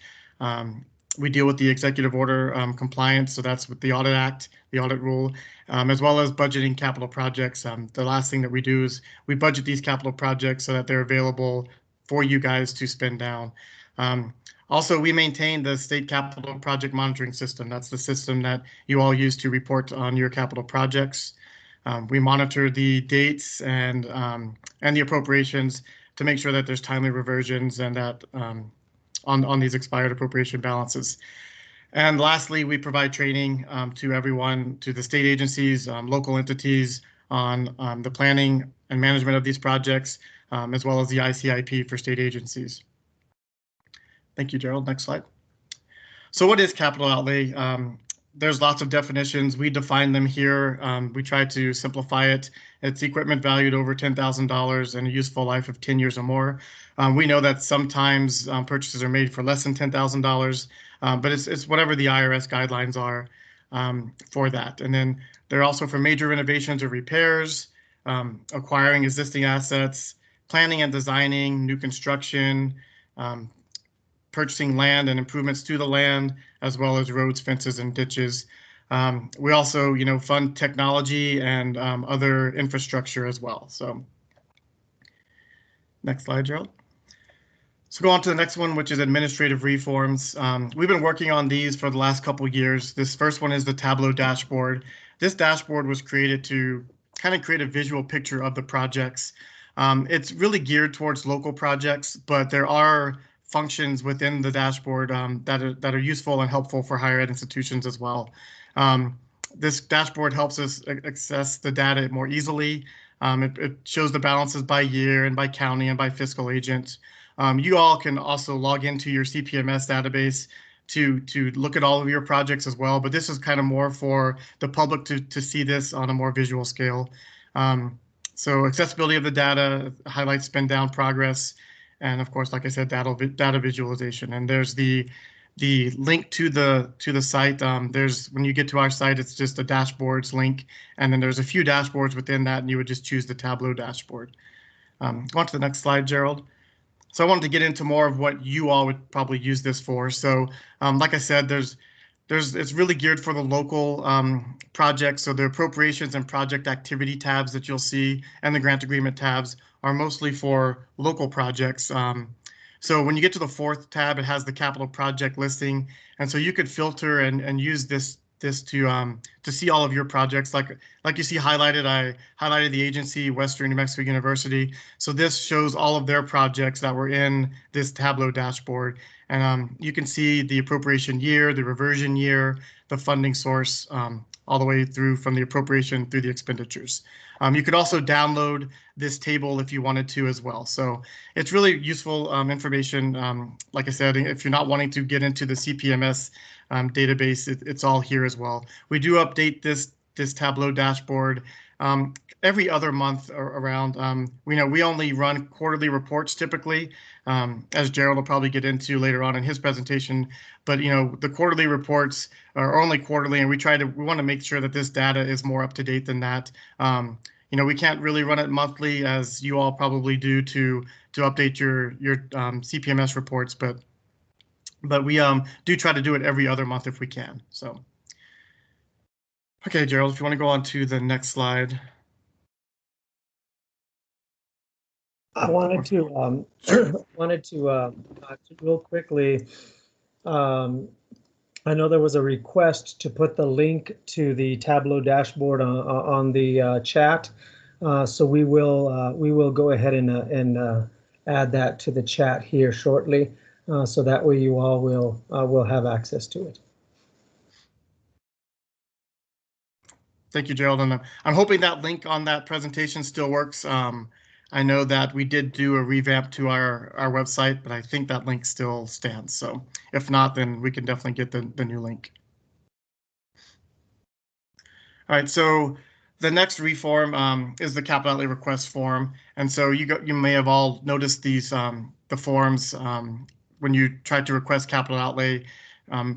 We deal with the executive order compliance, so that's with the Audit Act, the audit rule, as well as budgeting capital projects. The last thing that we do is we budget these capital projects so that they're available for you guys to spend down. Also, we maintain the state capital project monitoring system. That's the system that you all use to report on your capital projects. We monitor the dates and the appropriations to make sure that there's timely reversions and that on these expired appropriation balances. And lastly, we provide training to everyone, to the state agencies, local entities on the planning and management of these projects, as well as the ICIP for state agencies. Thank you, Gerald. Next slide. So what is capital outlay? There's lots of definitions. We define them here. We try to simplify it. It's equipment valued over $10,000 and a useful life of 10 years or more. We know that sometimes purchases are made for less than $10,000, but it's whatever the IRS guidelines are. for that. And then they're also for major renovations or repairs, acquiring existing assets, planning and designing new construction, purchasing land and improvements to the land, as well as roads, fences, and ditches. We also, fund technology and other infrastructure as well. So next slide, Gerald. So go on to the next one, which is administrative reforms. We've been working on these for the last couple of years. This first one is the Tableau dashboard. This dashboard was created to kind of create a visual picture of the projects. It's really geared towards local projects, but there are functions within the dashboard that are useful and helpful for higher ed institutions as well. This dashboard helps us access the data more easily. It shows the balances by year and by county and by fiscal agent. You all can also log into your CPMS database to look at all of your projects as well, but this is kind of more for the public to see this on a more visual scale. So accessibility of the data, highlights spend down progress, and of course, like I said, data visualization. And there's the link to the site. There's, when you get to our site, it's just a dashboards link, and then there's a few dashboards within that, and you would just choose the Tableau dashboard. Go on to the next slide, Gerald. So I wanted to get into more of what you all would probably use this for. So like I said, it's really geared for the local projects. So the appropriations and project activity tabs that you'll see and the grant agreement tabs are mostly for local projects. So when you get to the fourth tab, it has the capital project listing. And so you could filter and use this to see all of your projects. Like you see highlighted, I highlighted the agency, Western New Mexico University. So this shows all of their projects that were in this Tableau dashboard. And you can see the appropriation year, the reversion year, the funding source, all the way through from the appropriation through the expenditures. You could also download this table if you wanted to as well. So it's really useful information. Like I said, if you're not wanting to get into the CPMS database, it's all here as well. We do update this Tableau dashboard every other month around. We only run quarterly reports typically, as Gerald will probably get into later on in his presentation. But the quarterly reports are only quarterly, and we want to make sure that this data is more up to date than that. We can't really run it monthly, as you all probably do to update your CPMS reports, but we do try to do it every other month if we can. So, okay, Gerald, if you want to go on to the next slide. I wanted to real quickly. I know there was a request to put the link to the Tableau dashboard on the chat, so we will go ahead and add that to the chat here shortly, so that way you all will have access to it. Thank you, Gerald. And I'm hoping that link on that presentation still works. I know that we did do a revamp to our website, but I think that link still stands. So if not, then we can definitely get the new link. All right, so the next reform is the capital outlay request form. And so you may have all noticed these the forms when you tried to request capital outlay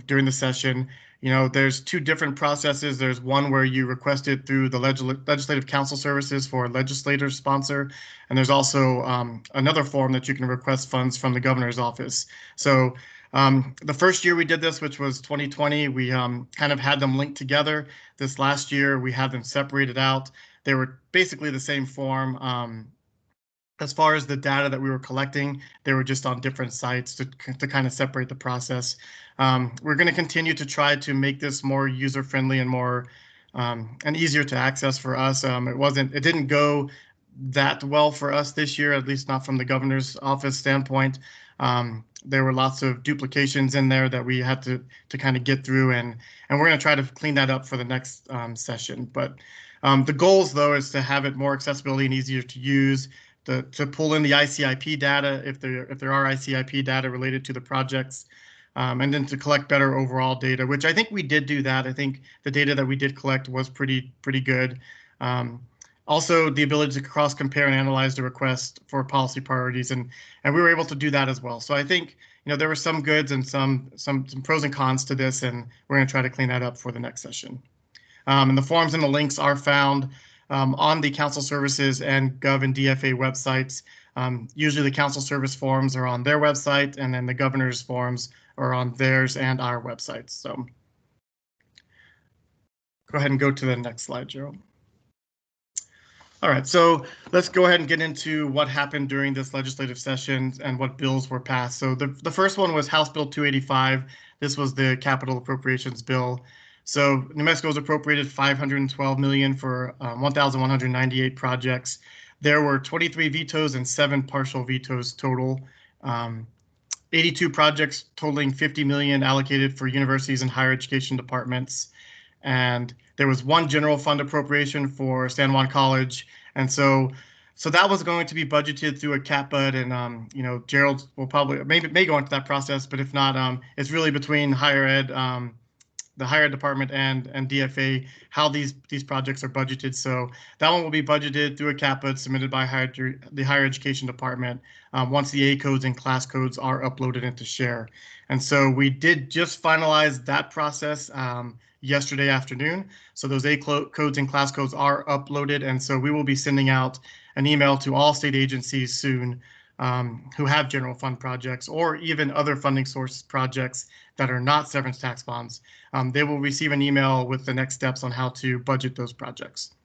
during the session. There's two different processes. There's one where you request it through the Legislative Council Services for a legislator sponsor. And there's also another form that you can request funds from the governor's office. So the first year we did this, which was 2020, we kind of had them linked together. This last year, we had them separated out. They were basically the same form. As far as the data that we were collecting, they were just on different sites to kind of separate the process. We're going to continue to try to make this more user-friendly and more and easier to access for us. It didn't go that well for us this year, at least not from the governor's office standpoint. There were lots of duplications in there that we had to kind of get through, and we're going to try to clean that up for the next session. But the goals, though, is to have it more accessibility and easier to use. To pull in the ICIP data if there are ICIP data related to the projects, and then to collect better overall data, which I think we did do that. I think the data that we did collect was pretty good. Also, the ability to cross-compare and analyze the request for policy priorities, and we were able to do that as well. So I think there were some goods and some pros and cons to this, and we're going to try to clean that up for the next session. And the forms and the links are found on the Council Services and Gov and DFA websites. Usually the Council Service forms are on their website, and then the Governor's forms are on theirs and our websites. So go ahead and go to the next slide, Gerald. All right, so let's go ahead and get into what happened during this legislative session and what bills were passed. So the first one was House Bill 285. This was the capital appropriations bill. So New Mexico was appropriated $512 million for 1,198 projects. There were 23 vetoes and 7 partial vetoes total. 82 projects totaling $50 million allocated for universities and higher education departments. And there was 1 general fund appropriation for San Juan College. And so that was going to be budgeted through a CAPBUD, and Gerald will probably may go into that process, but if not, it's really between higher ed, the higher ed department and DFA, how these projects are budgeted. So that one will be budgeted through a CAPBUD submitted by the higher education department once the A codes and class codes are uploaded into SHARE. And so we did just finalize that process yesterday afternoon. So those A codes and class codes are uploaded, and so we will be sending out an email to all state agencies soon who have general fund projects or even other funding source projects that are not severance tax bonds. They will receive an email with the next steps on how to budget those projects.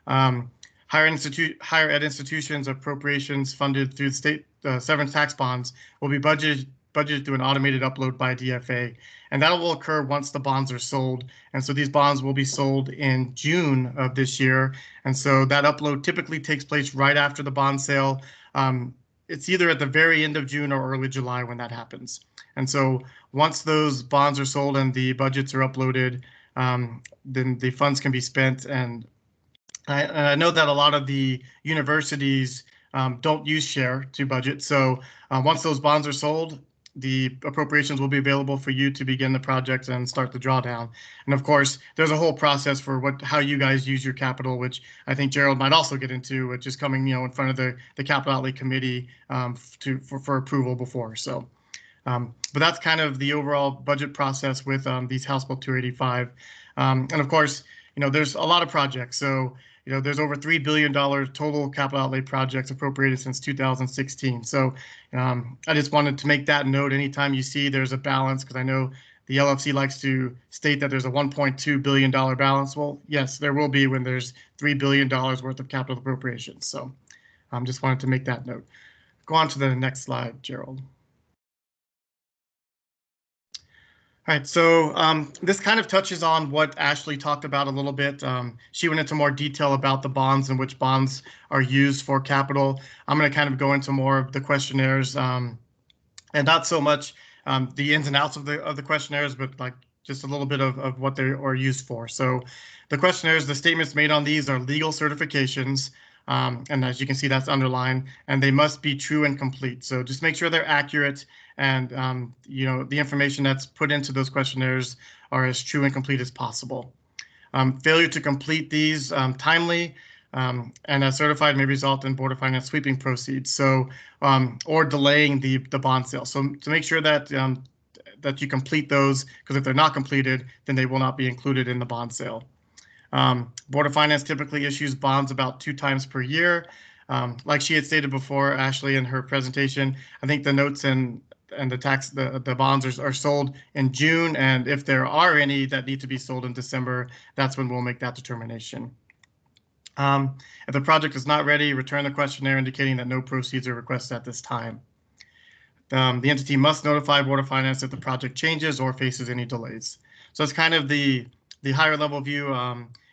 Higher ed institutions appropriations funded through the state severance tax bonds will be budgeted through an automated upload by DFA, and that will occur once the bonds are sold. And so these bonds will be sold in June of this year, and so that upload typically takes place right after the bond sale. It's either at the very end of June or early July when that happens. And so once those bonds are sold and the budgets are uploaded, then the funds can be spent. And I know that a lot of the universities don't use SHARE to budget. So once those bonds are sold, the appropriations will be available for you to begin the project and start the drawdown. And of course, there's a whole process for how you guys use your capital, which I think Gerald might also get into, which is coming in front of the Capital Outlay Committee for approval before. So, but that's kind of the overall budget process with these House Bill 285. And of course, there's a lot of projects. So there's over $3 billion total capital outlay projects appropriated since 2016. So I just wanted to make that note anytime you see there's a balance, because I know the LFC likes to state that there's a $1.2 billion balance. Well, yes, there will be when there's $3 billion worth of capital appropriations. So just wanted to make that note. Go on to the next slide, Gerald. All right, so this kind of touches on what Ashley talked about a little bit. She went into more detail about the bonds and which bonds are used for capital. I'm going to kind of go into more of the questionnaires and not so much the ins and outs of the questionnaires, but like just a little bit of what they are used for. So the questionnaires, the statements made on these are legal certifications. And as you can see, that's underlined, and they must be true and complete. So just make sure they're accurate, and the information that's put into those questionnaires are as true and complete as possible. Failure to complete these timely and as certified may result in Board of Finance sweeping proceeds. So or delaying the bond sale. So to make sure that that you complete those, because if they're not completed, then they will not be included in the bond sale. Board of Finance typically issues bonds about 2 times per year. Like she had stated before, Ashley, in her presentation, I think the notes and the bonds are sold in June, and if there are any that need to be sold in December, that's when we'll make that determination. If the project is not ready, return the questionnaire indicating that no proceeds are requested at this time. The entity must notify Board of Finance if the project changes or faces any delays. So it's kind of the higher level view.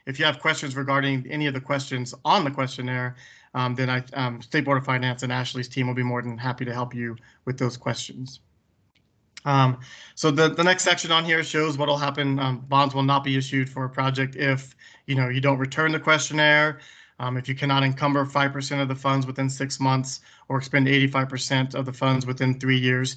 If you have questions regarding any of the questions on the questionnaire, then State Board of Finance and Ashley's team will be more than happy to help you with those questions. So the next section on here shows what will happen. Bonds will not be issued for a project if you don't return the questionnaire, if you cannot encumber 5% of the funds within 6 months or expend 85% of the funds within 3 years.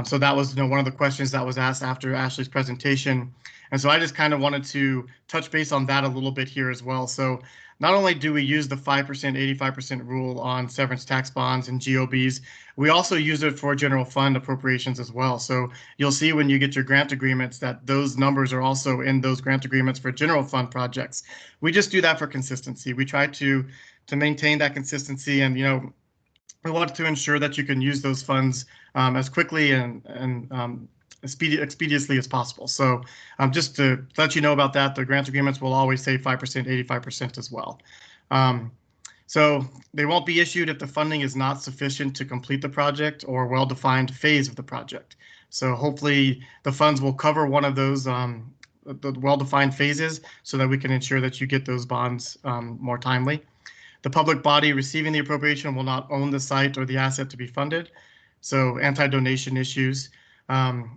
So that was one of the questions that was asked after Ashley's presentation. And so I just kind of wanted to touch base on that a little bit here as well. So not only do we use the 5%, 85% rule on severance tax bonds and GOBs, we also use it for general fund appropriations as well. So you'll see when you get your grant agreements that those numbers are also in those grant agreements for general fund projects. We just do that for consistency. We try to maintain that consistency, and we want to ensure that you can use those funds as quickly and expeditiously as possible. So just to let you know about that, the grant agreements will always say 5%, 85% as well. So they won't be issued if the funding is not sufficient to complete the project or well-defined phase of the project. So hopefully the funds will cover one of those the well-defined phases so that we can ensure that you get those bonds more timely. The public body receiving the appropriation will not own the site or the asset to be funded. So anti-donation issues,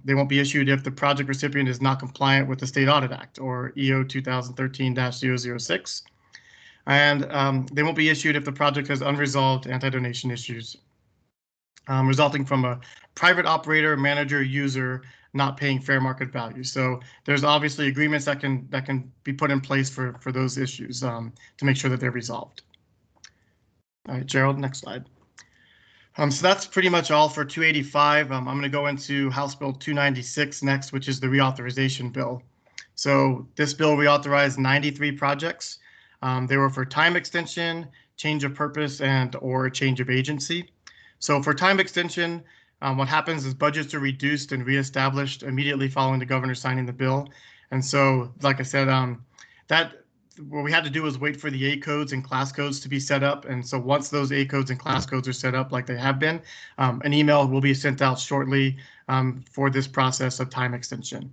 they won't be issued if the project recipient is not compliant with the State Audit Act or EO 2013-006. And they won't be issued if the project has unresolved anti-donation issues resulting from a private operator, manager, user not paying fair market value. So there's obviously agreements that can be put in place for those issues to make sure that they're resolved. All right, Gerald, next slide. So that's pretty much all for 285. I'm going to go into House Bill 296 next, which is the reauthorization bill. So this bill reauthorized 93 projects. They were for time extension, change of purpose, and or change of agency. So for time extension, what happens is budgets are reduced and reestablished immediately following the governor signing the bill. And so, like I said, what we had to do was wait for the A codes and class codes to be set up. And so once those A codes and class codes are set up like they have been, an email will be sent out shortly for this process of time extension.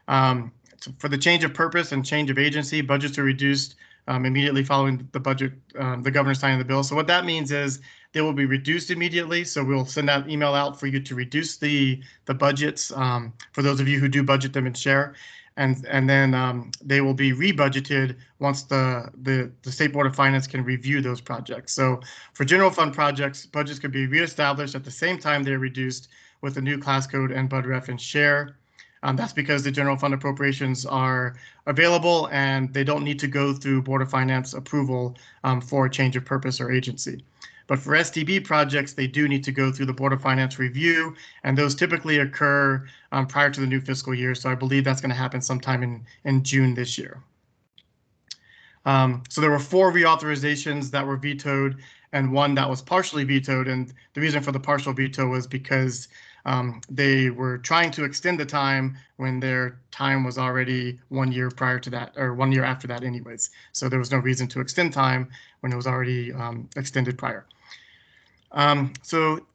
So for the change of purpose and change of agency, budgets are reduced immediately following the governor signing the bill. So what that means is they will be reduced immediately. So we'll send that email out for you to reduce the budgets for those of you who do budget them and share. And then they will be rebudgeted once the State Board of Finance can review those projects. So for general fund projects, budgets could be reestablished at the same time they're reduced with the new class code and BUDREF and share. That's because the general fund appropriations are available and they don't need to go through Board of Finance approval for a change of purpose or agency. But for STB projects, they do need to go through the Board of Finance review, and those typically occur prior to the new fiscal year. So I believe that's going to happen sometime in June this year. So there were 4 reauthorizations that were vetoed and 1 that was partially vetoed. And the reason for the partial veto was because they were trying to extend the time when their time was already 1 year prior to that, or 1 year after that anyways. So there was no reason to extend time when it was already extended prior. So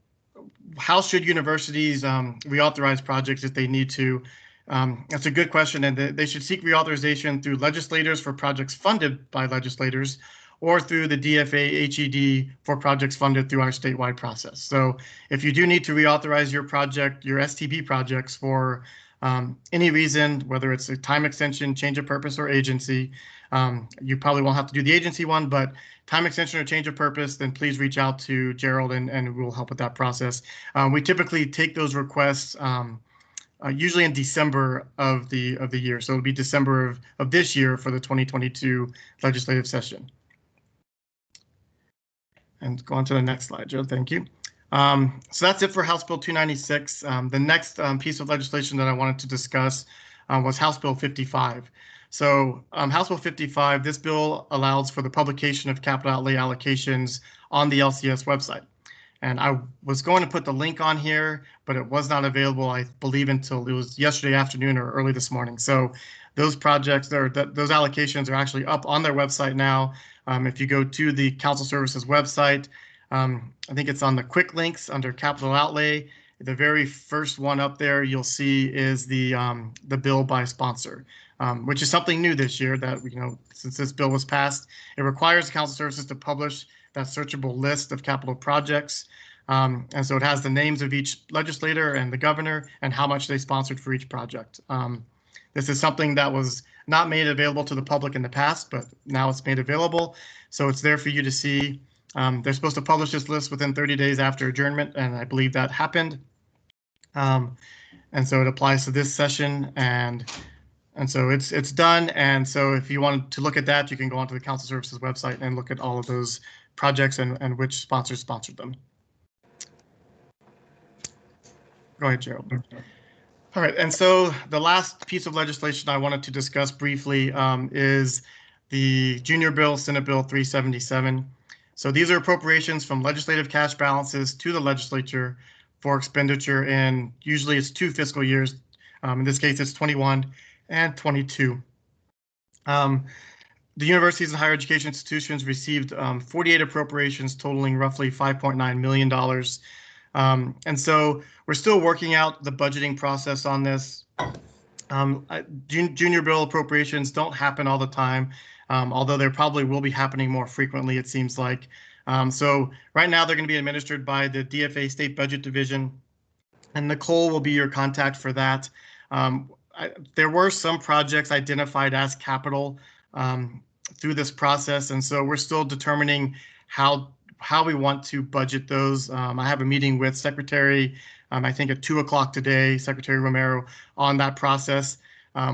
how should universities reauthorize projects if they need to? That's a good question, and they should seek reauthorization through legislators for projects funded by legislators, or through the DFA HED for projects funded through our statewide process. So if you do need to reauthorize your project, your STB projects for any reason, whether it's a time extension, change of purpose, or agency, you probably won't have to do the agency one, but time extension or change of purpose, then please reach out to Gerald and we'll help with that process. We typically take those requests usually in December of the year. So it'll be December of this year for the 2022 legislative session. And go on to the next slide, Joe. Thank you. So that's it for House Bill 296. The next piece of legislation that I wanted to discuss was House Bill 55. So House Bill 55, this bill allows for the publication of capital outlay allocations on the LCS website. And I was going to put the link on here, but it was not available, I believe, until it was yesterday afternoon or early this morning. So those projects, those allocations are actually up on their website now. If you go to the Council Services website, I think it's on the quick links under capital outlay. The very first one up there you'll see is the bill by sponsor, which is something new this year that, since this bill was passed, it requires the Council Services to publish that searchable list of capital projects. And so it has the names of each legislator and the governor and how much they sponsored for each project. This is something that was not made available to the public in the past, but now it's made available. So it's there for you to see. They're supposed to publish this list within 30 days after adjournment, and I believe that happened. And so it applies to this session. And And so it's done. And so if you want to look at that, you can go onto the Council Services website and look at all of those projects and which sponsors sponsored them. Go ahead, Gerald. All right, and so the last piece of legislation I wanted to discuss briefly is the Junior Bill, Senate Bill 377. So these are appropriations from legislative cash balances to the legislature for expenditure in, usually it's 2 fiscal years. In this case, it's 21 and 22. The universities and higher education institutions received 48 appropriations totaling roughly $5.9 million. And so we're still working out the budgeting process on this. Junior bill appropriations don't happen all the time, although there probably will be happening more frequently, it seems like. So right now they're going to be administered by the DFA State Budget Division, and Nicole will be your contact for that. There were some projects identified as capital through this process, and so we're still determining how we want to budget those. I have a meeting with Secretary, I think at 2 o'clock today, Secretary Romero, on that process,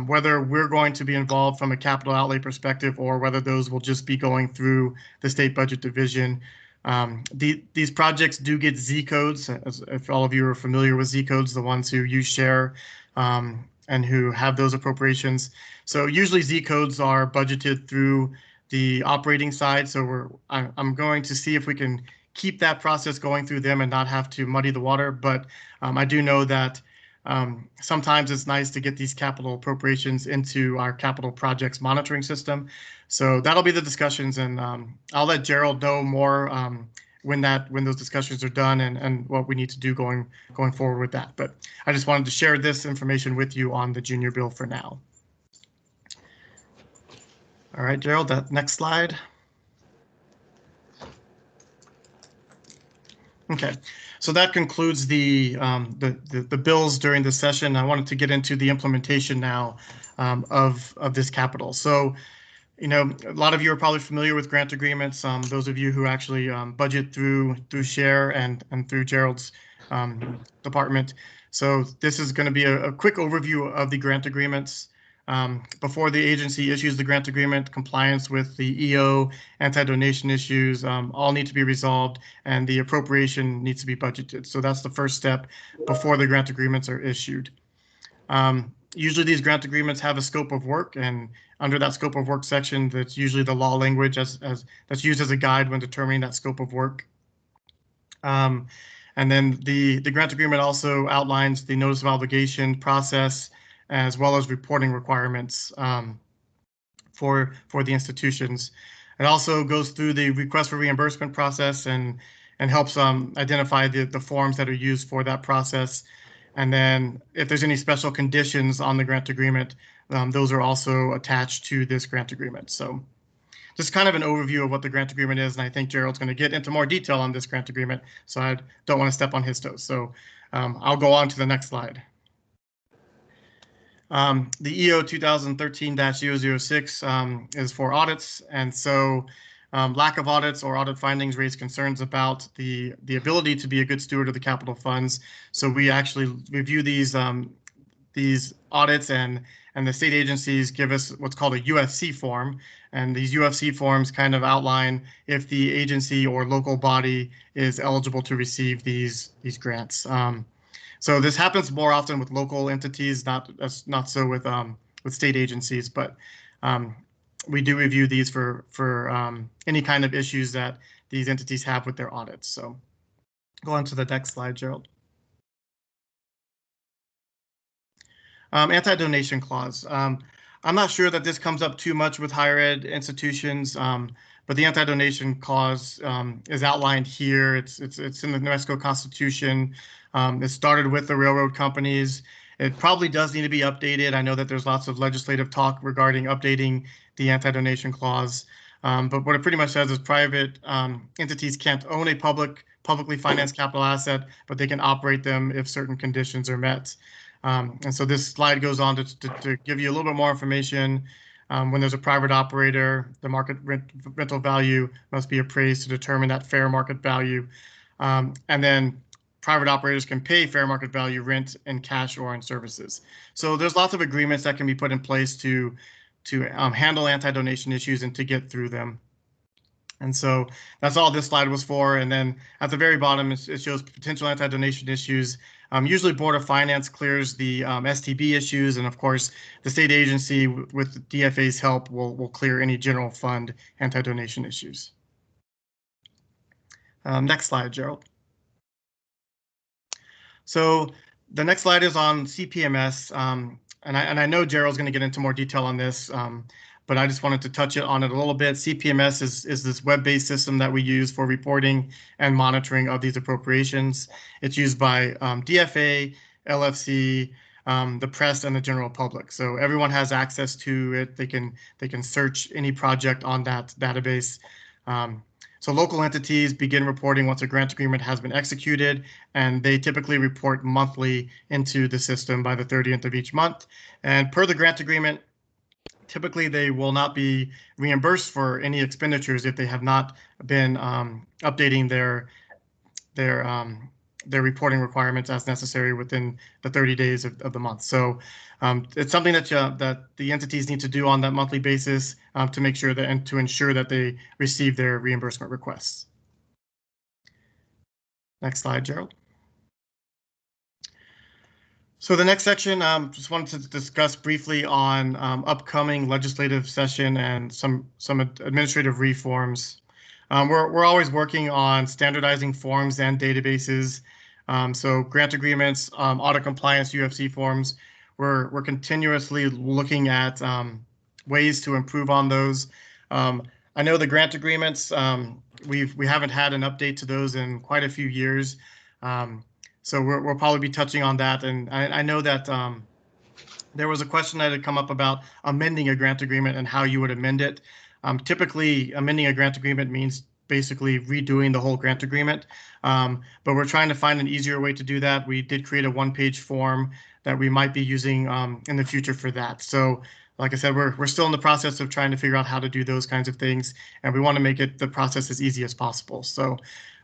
whether we're going to be involved from a capital outlay perspective or whether those will just be going through the State Budget Division. These projects do get Z codes, if all of you are familiar with Z codes, the ones who use share and who have those appropriations. So usually Z codes are budgeted through the operating side. So I'm going to see if we can keep that process going through them and not have to muddy the water. But I do know that sometimes it's nice to get these capital appropriations into our capital projects monitoring system. So that'll be the discussions, and I'll let Gerald know more when those discussions are done and what we need to do going forward with that. But I just wanted to share this information with you on the junior bill for now. All right, Gerald, that next slide. Okay, so that concludes the bills during the session. I wanted to get into the implementation now of this capital. So, you know, a lot of you are probably familiar with grant agreements. Those of you who actually budget through Share and through Gerald's department. So this is going to be a quick overview of the grant agreements. Before the agency issues the grant agreement, compliance with the EO, anti-donation issues all need to be resolved, and the appropriation needs to be budgeted. So that's the first step before the grant agreements are issued. Usually these grant agreements have a scope of work, and under that scope of work section, that's usually the law language that's used as a guide when determining that scope of work. And then the grant agreement also outlines the notice of obligation process, as well as reporting requirements for the institutions. It also goes through the request for reimbursement process and helps identify the forms that are used for that process. And then if there's any special conditions on the grant agreement, those are also attached to this grant agreement. So just kind of an overview of what the grant agreement is, and I think Gerald's going to get into more detail on this grant agreement, so I don't want to step on his toes. So I'll go on to the next slide. The EO 2013-006 is for audits, and so lack of audits or audit findings raise concerns about the ability to be a good steward of the capital funds. So we actually review these audits, and the state agencies give us what's called a UFC form, and these UFC forms kind of outline if the agency or local body is eligible to receive these grants. So this happens more often with local entities, not so with state agencies, but we do review these for any kind of issues that these entities have with their audits. So go on to the next slide, Gerald. Anti-donation clause. I'm not sure that this comes up too much with higher ed institutions, but the anti-donation clause is outlined here. It's in the New Mexico Constitution. It started with the railroad companies. It probably does need to be updated. I know that there's lots of legislative talk regarding updating the anti-donation clause, but what it pretty much says is private entities can't own a publicly financed capital asset, but they can operate them if certain conditions are met. And so this slide goes on to give you a little bit more information. When there's a private operator, the market rental value must be appraised to determine that fair market value. And then private operators can pay fair market value rent in cash or in services. So there's lots of agreements that can be put in place to handle anti-donation issues and to get through them. And so that's all this slide was for. And then at the very bottom, it shows potential anti-donation issues. Usually Board of Finance clears the STB issues. And of course, the state agency with the DFA's help will clear any general fund anti-donation issues. Next slide, Gerald. So the next slide is on CPMS. And I know Gerald's going to get into more detail on this. But I just wanted to touch on it a little bit. CPMS is this web-based system that we use for reporting and monitoring of these appropriations. It's used by DFA, LFC, the press, and the general public. So everyone has access to it. They can search any project on that database. So local entities begin reporting once a grant agreement has been executed, and they typically report monthly into the system by the 30th of each month. And per the grant agreement, typically they will not be reimbursed for any expenditures if they have not been updating their reporting requirements as necessary within the 30 days of the month. So it's something that the entities need to do on that monthly basis to make sure that and to ensure that they receive their reimbursement requests. Next slide, Gerald. So the next section, just wanted to discuss briefly on upcoming legislative session and some administrative reforms. We're always working on standardizing forms and databases. So grant agreements, audit compliance, UFC forms. We're continuously looking at ways to improve on those. I know the grant agreements, we haven't had an update to those in quite a few years. So we'll probably be touching on that. And I know that there was a question that had come up about amending a grant agreement and how you would amend it. Typically, amending a grant agreement means basically redoing the whole grant agreement. But we're trying to find an easier way to do that. We did create a one-page form that we might be using in the future for that. So like I said, we're still in the process of trying to figure out how to do those kinds of things. And we want to make the process as easy as possible. So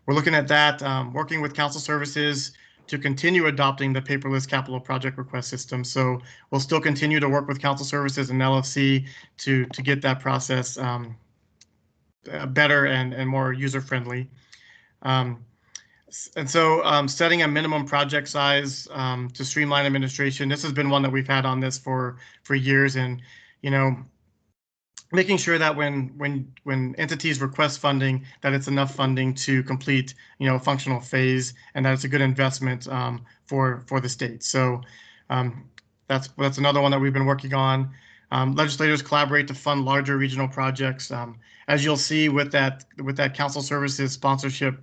we're looking at that, working with council services to continue adopting the paperless capital project request system. So we'll still continue to work with council services and LFC to get that process better and more user-friendly. And so setting a minimum project size to streamline administration. This has been one that we've had on this for years, and making sure that when entities request funding, that it's enough funding to complete a functional phase, and that it's a good investment for the state. So that's another one that we've been working on. Legislators collaborate to fund larger regional projects. As you'll see with that council services sponsorship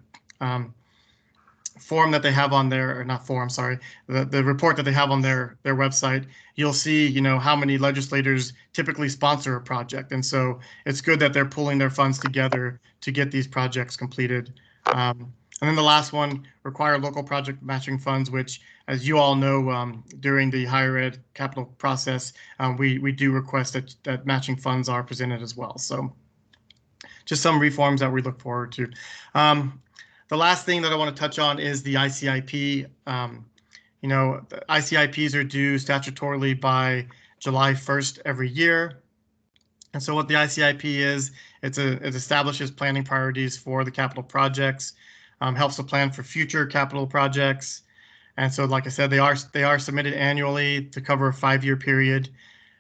form that they have on their, or not form, sorry, the report that they have on their website, you'll see, how many legislators typically sponsor a project. And so it's good that they're pulling their funds together to get these projects completed. And then the last one, require local project matching funds, which, as you all know, during the higher ed capital process, we do request that matching funds are presented as well. So just some reforms that we look forward to. The last thing that I want to touch on is the ICIP. The ICIPs are due statutorily by July 1st every year. And so what the ICIP is, it establishes planning priorities for the capital projects, helps to plan for future capital projects. And so, like I said, they are submitted annually to cover a 5-year period.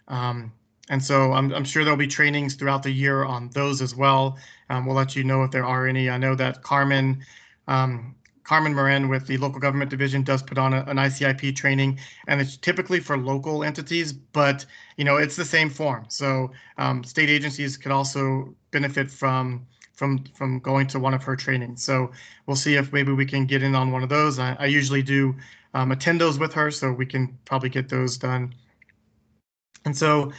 And so I'm sure there'll be trainings throughout the year on those as well. We'll let you know if there are any. I know that Carmen Moran with the local government division does put on an ICIP training, and it's typically for local entities, but it's the same form. So state agencies could also benefit from going to one of her trainings. So we'll see if maybe we can get in on one of those. I usually do attend those with her, so we can probably get those done. And so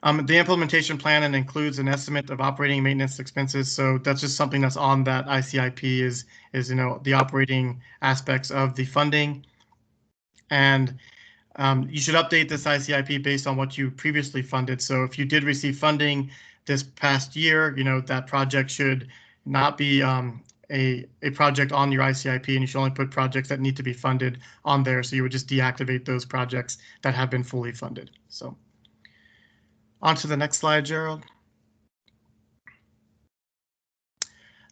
the implementation plan includes an estimate of operating and maintenance expenses. So that's just something that's on that ICIP is the operating aspects of the funding. And you should update this ICIP based on what you previously funded. So if you did receive funding this past year, that project should not be a project on your ICIP, and you should only put projects that need to be funded on there. So you would just deactivate those projects that have been fully funded. So on to the next slide, Gerald.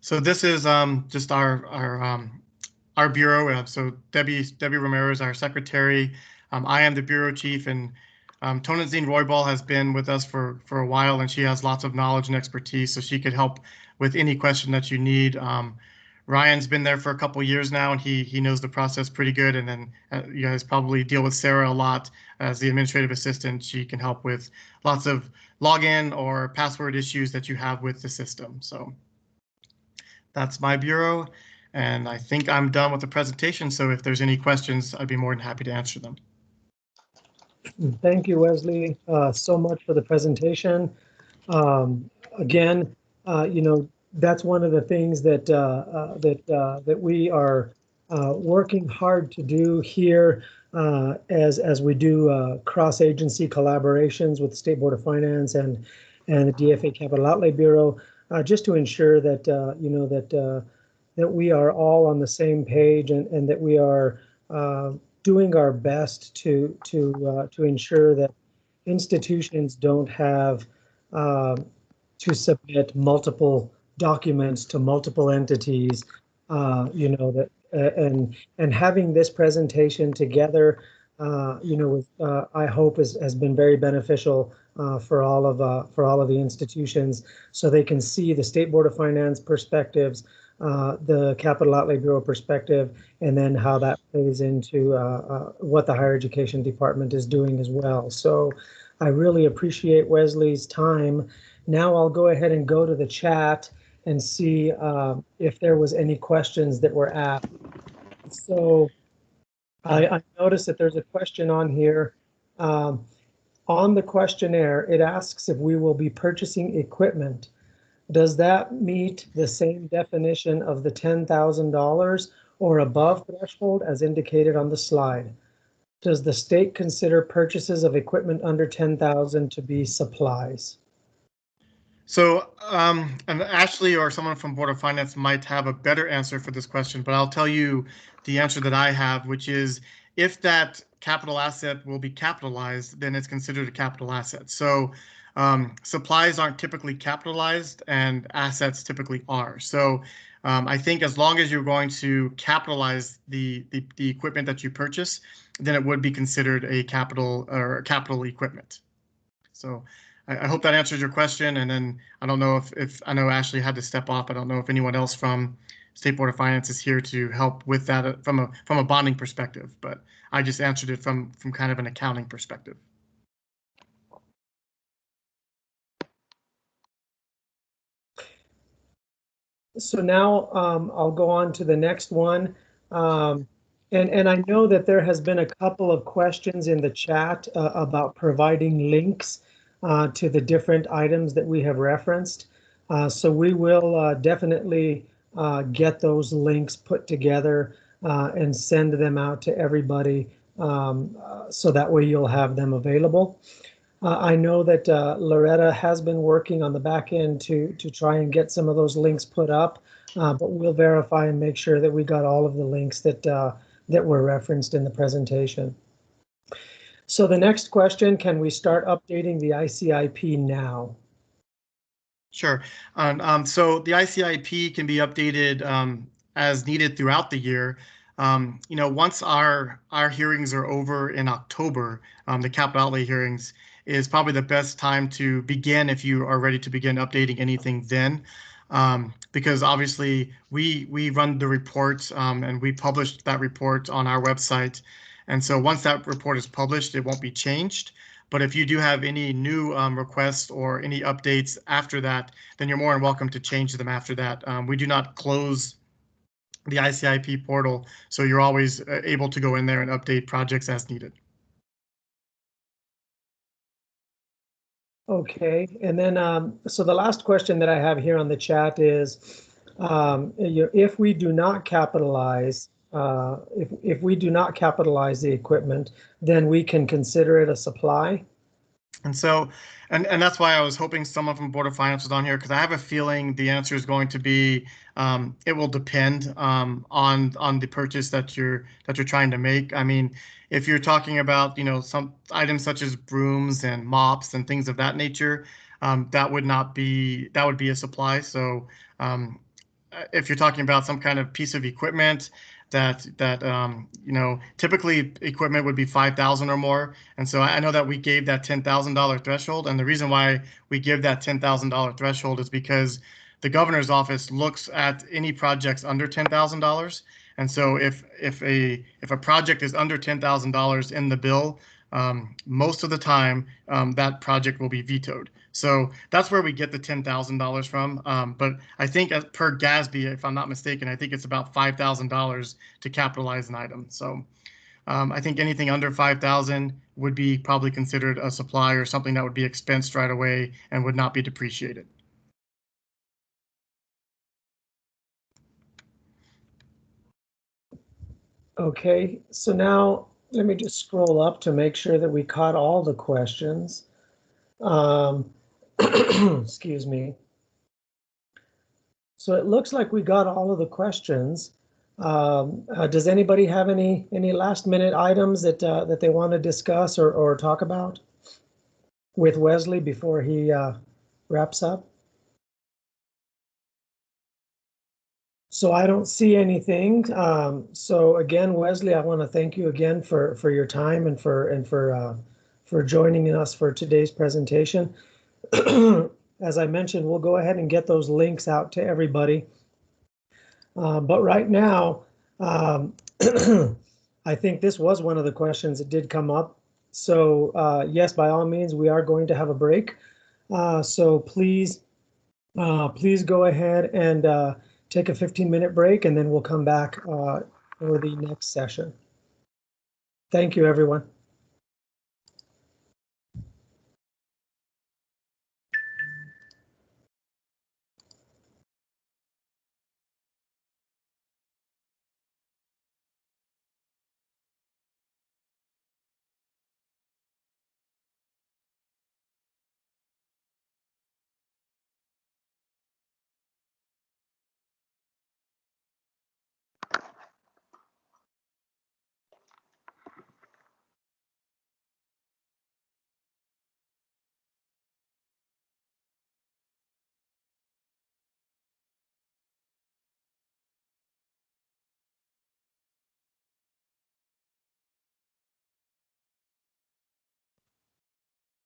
So this is just our bureau. So Debbie Romero is our secretary. I am the bureau chief, and Tonanzine Roybal has been with us for a while, and she has lots of knowledge and expertise, so she could help with any question that you need. Ryan's been there for a couple years now, and he knows the process pretty good. And then you guys probably deal with Sarah a lot as the administrative assistant. She can help with lots of login or password issues that you have with the system. So that's my bureau, and I think I'm done with the presentation. So if there's any questions, I'd be more than happy to answer them. Thank you, Wesley, so much for the presentation. Again, you know, that's one of the things that that we are working hard to do here as we do cross-agency collaborations with the State Board of Finance and the DFA Capital Outlay Bureau, just to ensure that you know that we are all on the same page and that we are doing our best to ensure that institutions don't have to submit multiple documents to multiple entities, you know, that and having this presentation together, you know, I hope has been very beneficial for all of the institutions, so they can see the State Board of Finance perspectives, the Capital Outlay Bureau perspective, and then how that plays into what the Higher Education Department is doing as well. So I really appreciate Wesley's time. Now I'll go ahead and go to the chat and see if there was any questions that were asked. So I noticed that there's a question on here. On the questionnaire, it asks if we will be purchasing equipment. Does that meet the same definition of the $10,000 or above threshold as indicated on the slide? Does the state consider purchases of equipment under $10,000 to be supplies? So and Ashley or someone from Board of Finance might have a better answer for this question, but I'll tell you the answer that I have, which is if that capital asset will be capitalized, then it's considered a capital asset. So supplies aren't typically capitalized and assets typically are. So I think as long as you're going to capitalize the equipment that you purchase, then it would be considered a capital equipment. So I hope that answers your question. And then I don't know if I know Ashley had to step off. I don't know if anyone else from State Board of Finance is here to help with that from a bonding perspective, but I just answered it from kind of an accounting perspective. So now I'll go on to the next one. And I know that there has been a couple of questions in the chat about providing links to the different items that we have referenced. So we will definitely get those links put together and send them out to everybody so that way you'll have them available. I know that Loretta has been working on the back end to try and get some of those links put up, but we'll verify and make sure that we got all of the links that that were referenced in the presentation. So the next question, can we start updating the ICIP now? Sure. So the ICIP can be updated as needed throughout the year. You know, once our hearings are over in October, the capital outlay hearings is probably the best time to begin if you are ready to begin updating anything then. Because obviously we run the report and we published that report on our website. And so once that report is published, it won't be changed. But if you do have any new requests or any updates after that, then you're more than welcome to change them after that. We do not close the ICIP portal, so you're always able to go in there and update projects as needed. Okay, and then so the last question that I have here on the chat is, if we do not capitalize, if we do not capitalize the equipment, then we can consider it a supply? And so, and that's why I was hoping someone from Board of Finance was on here, because I have a feeling the answer is going to be it will depend on the purchase that you're trying to make. I mean, if you're talking about some items such as brooms and mops and things of that nature, that would be a supply. So if you're talking about some kind of piece of equipment that typically equipment would be 5,000 or more, and so I know that we gave that $10,000 threshold, and the reason why we give that $10,000 threshold is because the governor's office looks at any projects under $10,000, and so if a project is under $10,000 in the bill, most of the time that project will be vetoed. So that's where we get the $10,000 from. But I think per GASB, if I'm not mistaken, I think it's about $5,000 to capitalize an item. So I think anything under 5,000 would be probably considered a supply or something that would be expensed right away and would not be depreciated. Okay, so now let me just scroll up to make sure that we caught all the questions. Excuse me. So it looks like we got all of the questions. Does anybody have any last minute items that they want to discuss or talk about with Wesley before he wraps up? So I don't see anything. So again, Wesley, I want to thank you again for your time and for joining us for today's presentation. As I mentioned, we'll go ahead and get those links out to everybody. But right now, I think this was one of the questions that did come up. So yes, by all means, we are going to have a break. So please go ahead and take a 15-minute break, and then we'll come back for the next session. Thank you, everyone.